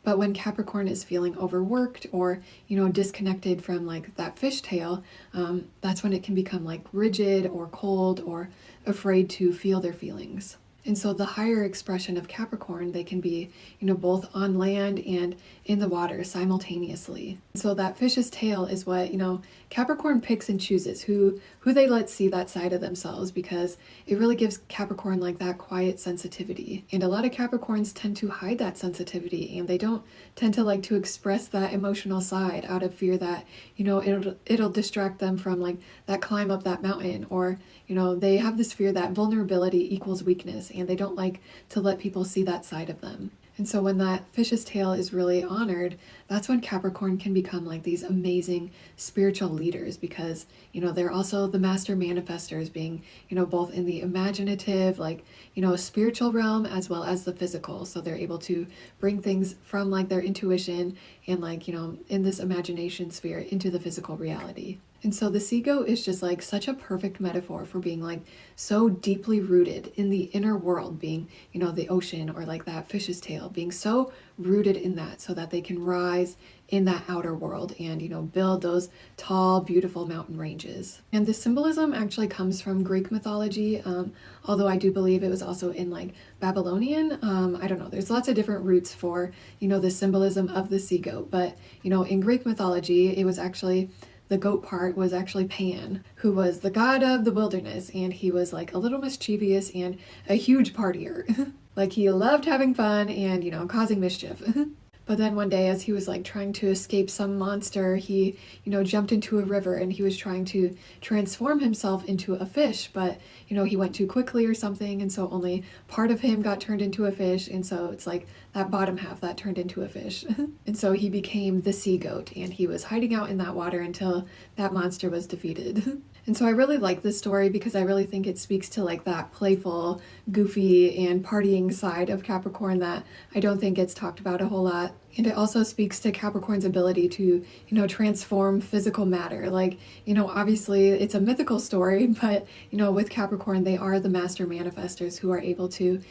But when Capricorn is feeling overworked or, disconnected from like that fishtail, that's when it can become like rigid or cold or afraid to feel their feelings. And so the higher expression of Capricorn, they can be, both on land and in the water simultaneously. So that fish's tail is what, Capricorn picks and chooses who they let see that side of themselves, because it really gives Capricorn like that quiet sensitivity. And a lot of Capricorns tend to hide that sensitivity, and they don't tend to like to express that emotional side out of fear that, it'll distract them from like that climb up that mountain, or, they have this fear that vulnerability equals weakness, and they don't like to let people see that side of them. And so when that fish's tail is really honored, that's when Capricorn can become like these amazing spiritual leaders, because, they're also the master manifestors, being, both in the imaginative, like, spiritual realm as well as the physical. So they're able to bring things from like their intuition and like, in this imagination sphere into the physical reality. And so the sea goat is just like such a perfect metaphor for being like so deeply rooted in the inner world, being, the ocean, or like that fish's tail, being so rooted in that so that they can rise in that outer world and, build those tall, beautiful mountain ranges. And the symbolism actually comes from Greek mythology, although I do believe it was also in like Babylonian. I don't know, there's lots of different roots for, the symbolism of the sea goat. But, in Greek mythology, it was actually, the goat part was actually Pan, who was the god of the wilderness, and he was like a little mischievous and a huge partier. Like he loved having fun and, causing mischief. But then one day, as he was like trying to escape some monster, he, jumped into a river, and he was trying to transform himself into a fish, but, he went too quickly or something, and so only part of him got turned into a fish, and so it's like that bottom half that turned into a fish. And so he became the sea goat, and he was hiding out in that water until that monster was defeated. And so I really like this story because I really think it speaks to like that playful, goofy, and partying side of Capricorn that I don't think gets talked about a whole lot. And it also speaks to Capricorn's ability to, transform physical matter. Like, obviously it's a mythical story, but, with Capricorn, they are the master manifestors who are able to,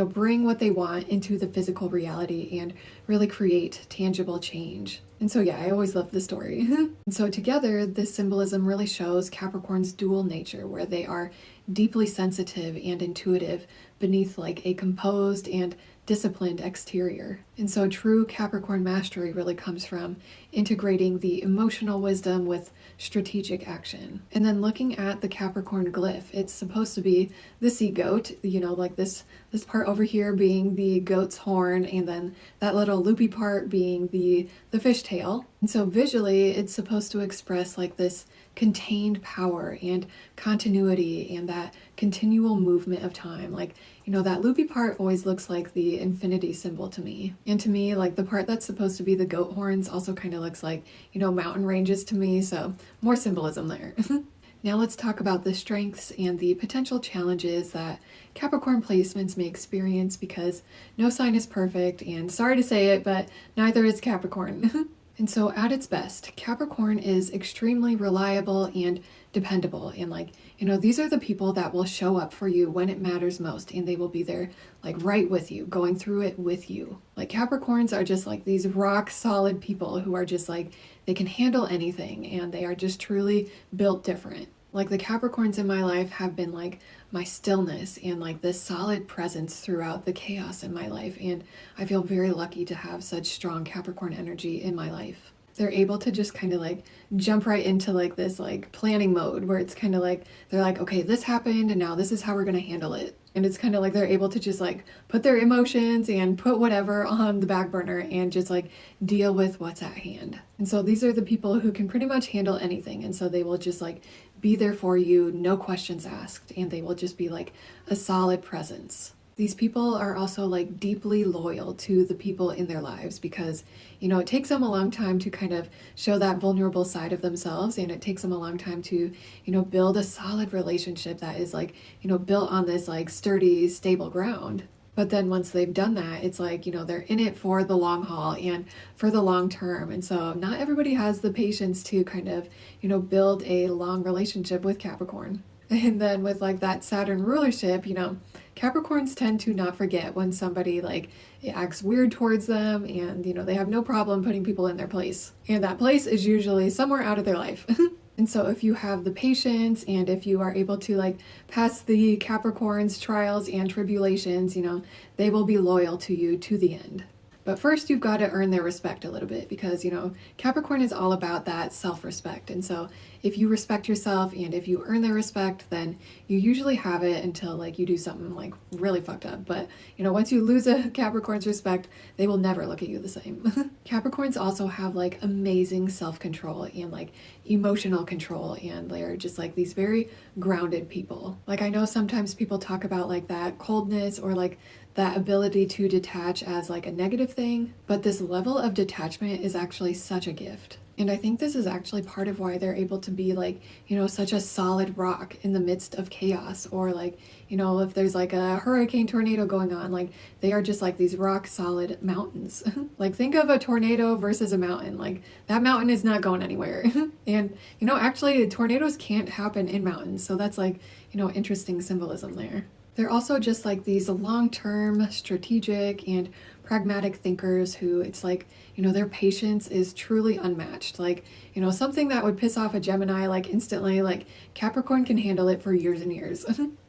bring what they want into the physical reality and really create tangible change. And so, yeah, I always love the story. And so together, this symbolism really shows Capricorn's dual nature, where they are deeply sensitive and intuitive beneath like a composed and disciplined exterior. And so true Capricorn mastery really comes from integrating the emotional wisdom with strategic action. And then looking at the Capricorn glyph, it's supposed to be the sea goat, like this part over here being the goat's horn, and then that little loopy part being the fish tail. And so visually, it's supposed to express like this contained power and continuity and that continual movement of time. Like, that loopy part always looks like the infinity symbol to me. And to me, like the part that's supposed to be the goat horns also kind of looks like, mountain ranges to me. So more symbolism there. Now let's talk about the strengths and the potential challenges that Capricorn placements may experience, because no sign is perfect, and sorry to say it, but neither is Capricorn. And so at its best, Capricorn is extremely reliable and dependable. And like, these are the people that will show up for you when it matters most, and they will be there like right with you, going through it with you. Like Capricorns are just like these rock solid people who are just like, they can handle anything, and they are just truly built different. Like the Capricorns in my life have been like my stillness and like this solid presence throughout the chaos in my life. And I feel very lucky to have such strong Capricorn energy in my life. They're able to just kind of like jump right into like this like planning mode, where it's kind of like, they're like, okay, this happened and now this is how we're going to handle it. And it's kind of like they're able to just like put their emotions and put whatever on the back burner and just like deal with what's at hand. And so these are the people who can pretty much handle anything. And so they will just like be there for you, no questions asked, and they will just be like a solid presence. These people are also like deeply loyal to the people in their lives because, you know, it takes them a long time to kind of show that vulnerable side of themselves, and it takes them a long time to, you know, build a solid relationship that is like, you know, built on this like sturdy, stable ground. But then once they've done that, it's like, you know, they're in it for the long haul and for the long term. And so not everybody has the patience to kind of, you know, build a long relationship with Capricorn. And then with like that Saturn rulership, you know, Capricorns tend to not forget when somebody like acts weird towards them, and, you know, they have no problem putting people in their place. And that place is usually somewhere out of their life. And so if you have the patience and if you are able to like pass the Capricorn's trials and tribulations, you know, they will be loyal to you to the end. But first, you've got to earn their respect a little bit because, you know, Capricorn is all about that self-respect. And so if you respect yourself and if you earn their respect, then you usually have it until like you do something like really fucked up. But, you know, once you lose a Capricorn's respect, they will never look at you the same. Capricorns also have like amazing self-control and like emotional control, and they're just like these very grounded people. Like, I know sometimes people talk about like that coldness or like that ability to detach as like a negative thing, but this level of detachment is actually such a gift. And I think this is actually part of why they're able to be like, you know, such a solid rock in the midst of chaos, or like, you know, if there's like a hurricane tornado going on, like they are just like these rock solid mountains. Like, think of a tornado versus a mountain. Like, that mountain is not going anywhere. And, you know, actually tornadoes can't happen in mountains. So that's like, you know, interesting symbolism there. They're also just like these long-term, strategic, and pragmatic thinkers who, it's like, you know, their patience is truly unmatched. Like, you know, something that would piss off a Gemini like instantly, like Capricorn can handle it for years and years.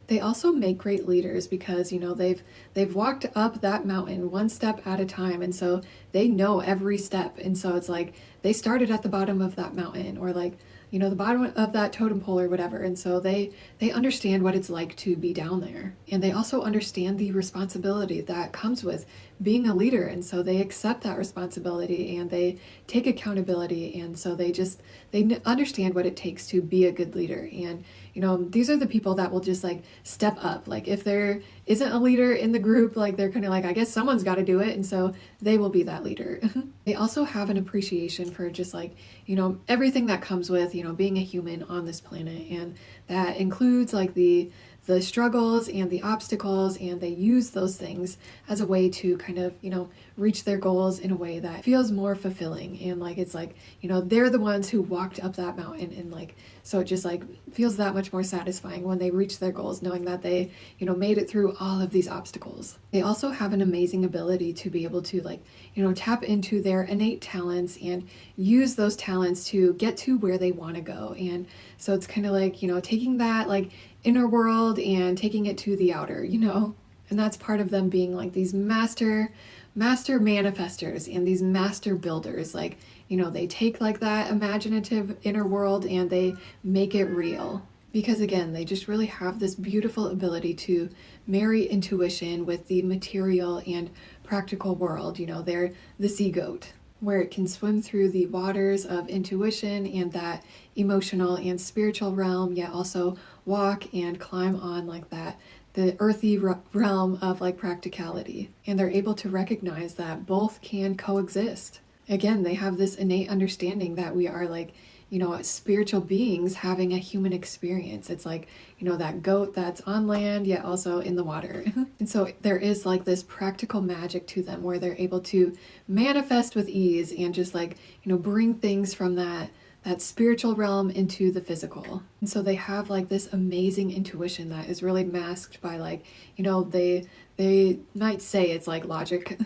They also make great leaders because, you know, they've walked up that mountain one step at a time, and so they know every step. And so it's like they started at the bottom of that mountain, or like, you know, the bottom of that totem pole or whatever. And so they understand what it's like to be down there. And they also understand the responsibility that comes with being a leader. And so they accept that responsibility and they take accountability. And so they understand what it takes to be a good leader. And, you know, these are the people that will just like step up. Like, if there isn't a leader in the group, like they're kind of like, I guess someone's got to do it. And so they will be that leader. They also have an appreciation for just like, you know, everything that comes with, you know, being a human on this planet. And that includes like the struggles and the obstacles, and they use those things as a way to kind of, you know, reach their goals in a way that feels more fulfilling. And like, it's like, you know, they're the ones who walked up that mountain, and like, so it just like feels that much more satisfying when they reach their goals, knowing that they, you know, made it through all of these obstacles. They also have an amazing ability to be able to like, you know, tap into their innate talents and use those talents to get to where they want to go. And so it's kind of like, you know, taking that like inner world and taking it to the outer, you know. And that's part of them being like these master manifestors and these master builders. Like, you know, they take like that imaginative inner world and they make it real. Because again, they just really have this beautiful ability to marry intuition with the material and practical world. You know, they're the sea goat, where it can swim through the waters of intuition and that emotional and spiritual realm, yet also walk and climb on like that, the earthy realm of like practicality. And they're able to recognize that both can coexist. Again, they have this innate understanding that we are like, you know, spiritual beings having a human experience. It's like, you know, that goat that's on land yet also in the water. And so there is like this practical magic to them where they're able to manifest with ease and just like, you know, bring things from that spiritual realm into the physical. And so they have like this amazing intuition that is really masked by like, you know, they might say it's like logic.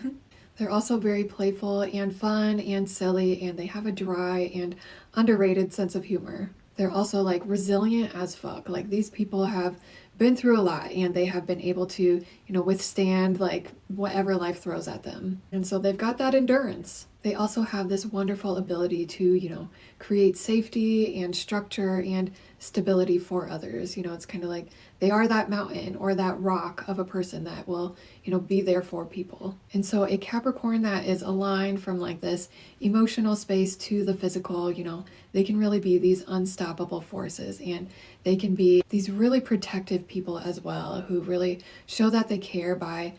They're also very playful and fun and silly, and they have a dry and underrated sense of humor. They're also like resilient as fuck. Like, these people have been through a lot and they have been able to, you know, withstand like whatever life throws at them. And so they've got that endurance. They also have this wonderful ability to, you know, create safety and structure and stability for others. You know, it's kind of like they are that mountain or that rock of a person that will, you know, be there for people. And so a Capricorn that is aligned from like this emotional space to the physical, you know, they can really be these unstoppable forces, and they can be these really protective people as well, who really show that they care by,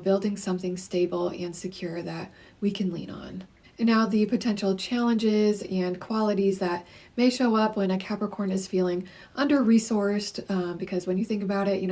building something stable and secure that we can lean on. And now the potential challenges and qualities that may show up when a Capricorn is feeling under-resourced, because when you think about it,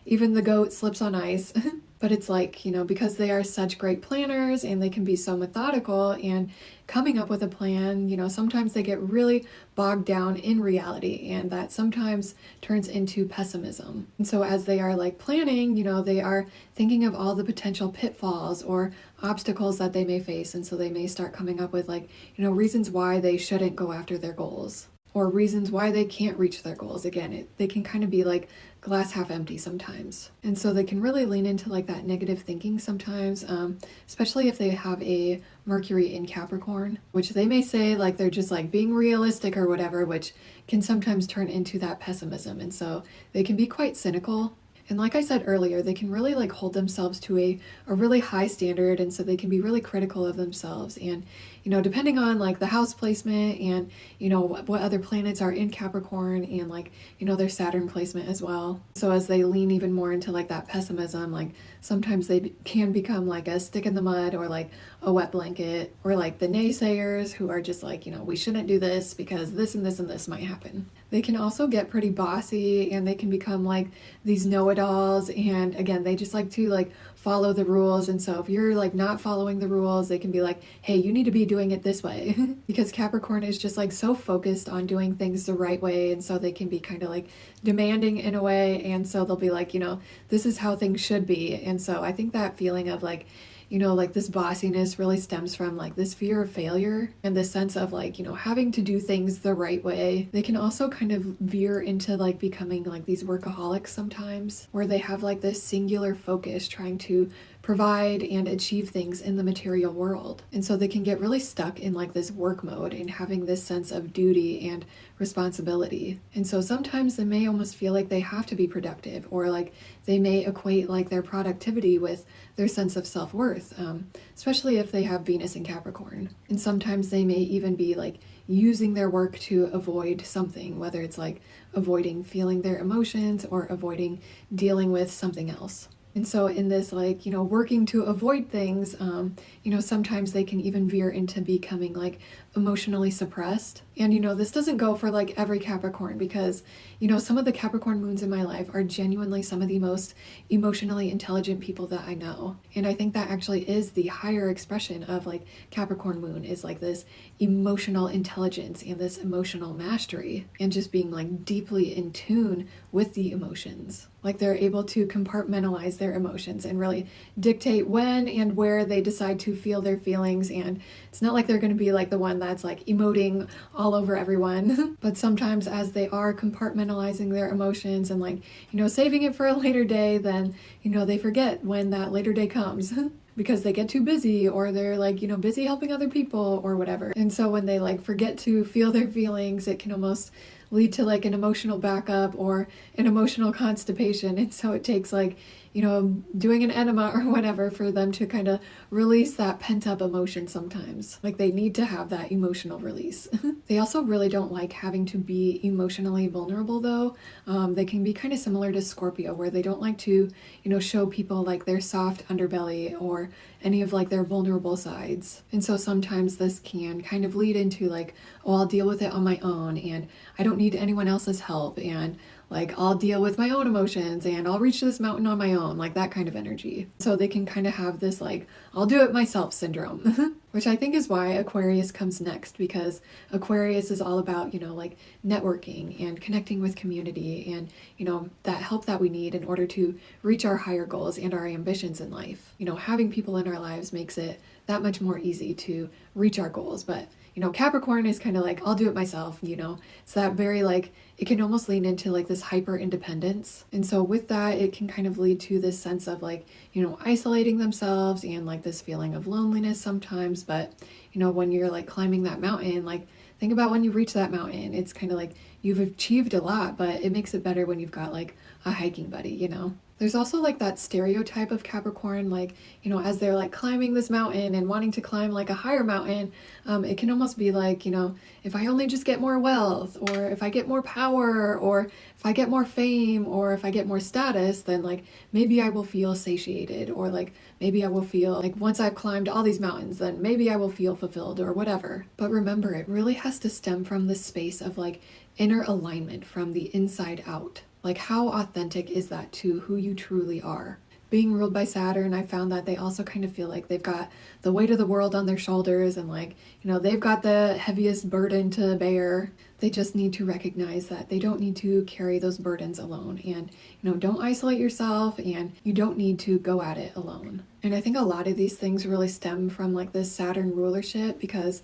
even the goat slips on ice. But it's like, because they are such great planners and they can be so methodical and coming up with a plan, sometimes they get really bogged down in reality, and that sometimes turns into pessimism. And so as they are like planning, they are thinking of all the potential pitfalls or obstacles that they may face. And so they may start coming up with like, reasons why they shouldn't go after their goals, or reasons why they can't reach their goals. Again, they can kind of be like glass half empty sometimes. And so they can really lean into like that negative thinking sometimes, especially if they have a Mercury in Capricorn, which they may say like they're just like being realistic or whatever, which can sometimes turn into that pessimism. And so they can be quite cynical. And like I said earlier, they can really like hold themselves to a really high standard, and so they can be really critical of themselves. And depending on like the house placement and what other planets are in Capricorn, and like their Saturn placement as well. So as they lean even more into like that pessimism, like sometimes they can become like a stick in the mud or like a wet blanket, or like the naysayers who are just like, we shouldn't do this because this and this and this might happen. They can also get pretty bossy, and they can become like these know-it-alls, and again, they just like to like follow the rules. And so if you're like not following the rules, they can be like, hey, you need to be doing it this way. Because Capricorn is just like so focused on doing things the right way, and so they can be kind of like demanding in a way, and so they'll be like, this is how things should be. And so I think that feeling of like, like this bossiness really stems from like this fear of failure and this sense of like, having to do things the right way. They can also kind of veer into like becoming like these workaholics sometimes, where they have like this singular focus trying to provide and achieve things in the material world. And so they can get really stuck in like this work mode and having this sense of duty and responsibility. And so sometimes they may almost feel like they have to be productive, or like they may equate like their productivity with their sense of self-worth, especially if they have Venus in Capricorn. And sometimes they may even be like using their work to avoid something, whether it's like avoiding feeling their emotions or avoiding dealing with something else. And so in this like, working to avoid things, sometimes they can even veer into becoming like emotionally suppressed. And, this doesn't go for like every Capricorn, because, some of the Capricorn moons in my life are genuinely some of the most emotionally intelligent people that I know. And I think that actually is the higher expression of like Capricorn moon, is like this emotional intelligence and this emotional mastery, and just being like deeply in tune with the emotions. Like they're able to compartmentalize their emotions and really dictate when and where they decide to feel their feelings. And it's not like they're going to be like the one that's like emoting all over everyone. But sometimes as they are compartmentalizing their emotions and like, saving it for a later day, then, they forget when that later day comes. Because they get too busy, or they're like, busy helping other people or whatever. And so when they like forget to feel their feelings, it can almost lead to like an emotional backup or an emotional constipation. And so it takes like, doing an enema or whatever for them to kind of release that pent up emotion sometimes. Like they need to have that emotional release. They also really don't like having to be emotionally vulnerable though. They can be kind of similar to Scorpio, where they don't like to, show people like their soft underbelly or any of like their vulnerable sides. And so sometimes this can kind of lead into like, oh, I'll deal with it on my own, and I don't need anyone else's help, and like I'll deal with my own emotions, and I'll reach this mountain on my own, like that kind of energy. So they can kind of have this like, I'll do it myself syndrome, which I think is why Aquarius comes next, because Aquarius is all about, like networking and connecting with community and, that help that we need in order to reach our higher goals and our ambitions in life. Having people in our lives makes it that much more easy to reach our goals. But Capricorn is kind of like, I'll do it myself, it's that very like, it can almost lean into like this hyper independence. And so with that, it can kind of lead to this sense of like, isolating themselves and like this feeling of loneliness sometimes. But, when you're like climbing that mountain, like think about when you reach that mountain. It's kind of like you've achieved a lot, but it makes it better when you've got like a hiking buddy. There's also like that stereotype of Capricorn, like, as they're like climbing this mountain and wanting to climb like a higher mountain, it can almost be like, if I only just get more wealth, or if I get more power, or if I get more fame, or if I get more status, then like maybe I will feel satiated, or like maybe I will feel like once I've climbed all these mountains, then maybe I will feel fulfilled or whatever. But remember, it really has to stem from this space of like inner alignment from the inside out. Like, how authentic is that to who you truly are? Being ruled by Saturn, I found that they also kind of feel like they've got the weight of the world on their shoulders, and like, they've got the heaviest burden to bear. They just need to recognize that they don't need to carry those burdens alone, and, don't isolate yourself, and you don't need to go at it alone. And I think a lot of these things really stem from like this Saturn rulership, because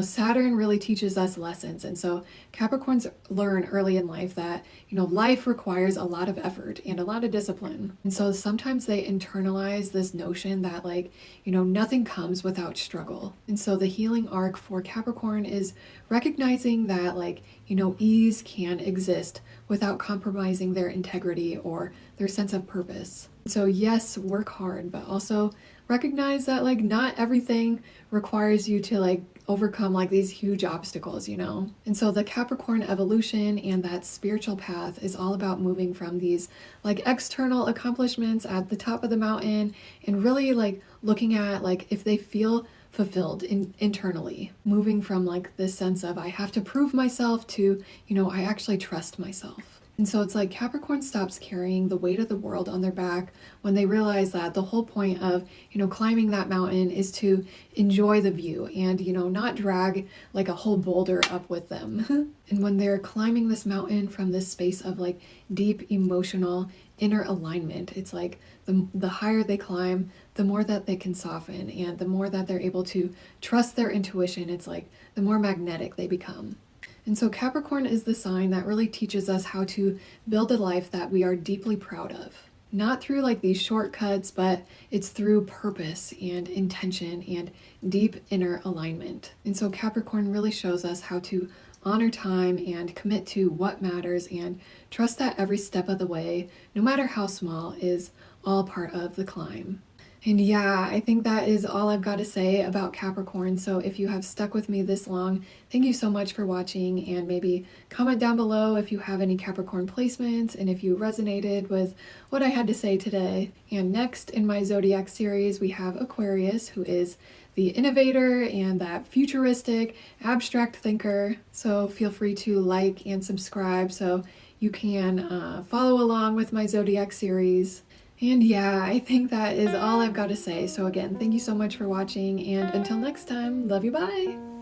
Saturn really teaches us lessons. And so Capricorns learn early in life that, life requires a lot of effort and a lot of discipline. And so sometimes they internalize this notion that like, nothing comes without struggle. And so the healing arc for Capricorn is recognizing that like, ease can exist without compromising their integrity or their sense of purpose. So yes, work hard, but also recognize that like not everything requires you to like overcome like these huge obstacles. And so the Capricorn evolution and that spiritual path is all about moving from these like external accomplishments at the top of the mountain and really like looking at like if they feel fulfilled internally, moving from like this sense of I have to prove myself to, I actually trust myself. And so it's like Capricorn stops carrying the weight of the world on their back when they realize that the whole point of, climbing that mountain is to enjoy the view and, not drag like a whole boulder up with them. And when they're climbing this mountain from this space of like deep emotional inner alignment, it's like the higher they climb, the more that they can soften, and the more that they're able to trust their intuition, it's like the more magnetic they become. And so Capricorn is the sign that really teaches us how to build a life that we are deeply proud of. Not through like these shortcuts, but it's through purpose and intention and deep inner alignment. And so Capricorn really shows us how to honor time and commit to what matters and trust that every step of the way, no matter how small, is all part of the climb. And yeah, I think that is all I've got to say about Capricorn. So if you have stuck with me this long, thank you so much for watching, and maybe comment down below if you have any Capricorn placements and if you resonated with what I had to say today. And next in my Zodiac series, we have Aquarius, who is the innovator and that futuristic, abstract thinker. So feel free to like and subscribe so you can follow along with my Zodiac series. And yeah, I think that is all I've got to say. So again, thank you so much for watching, and until next time, love you, bye!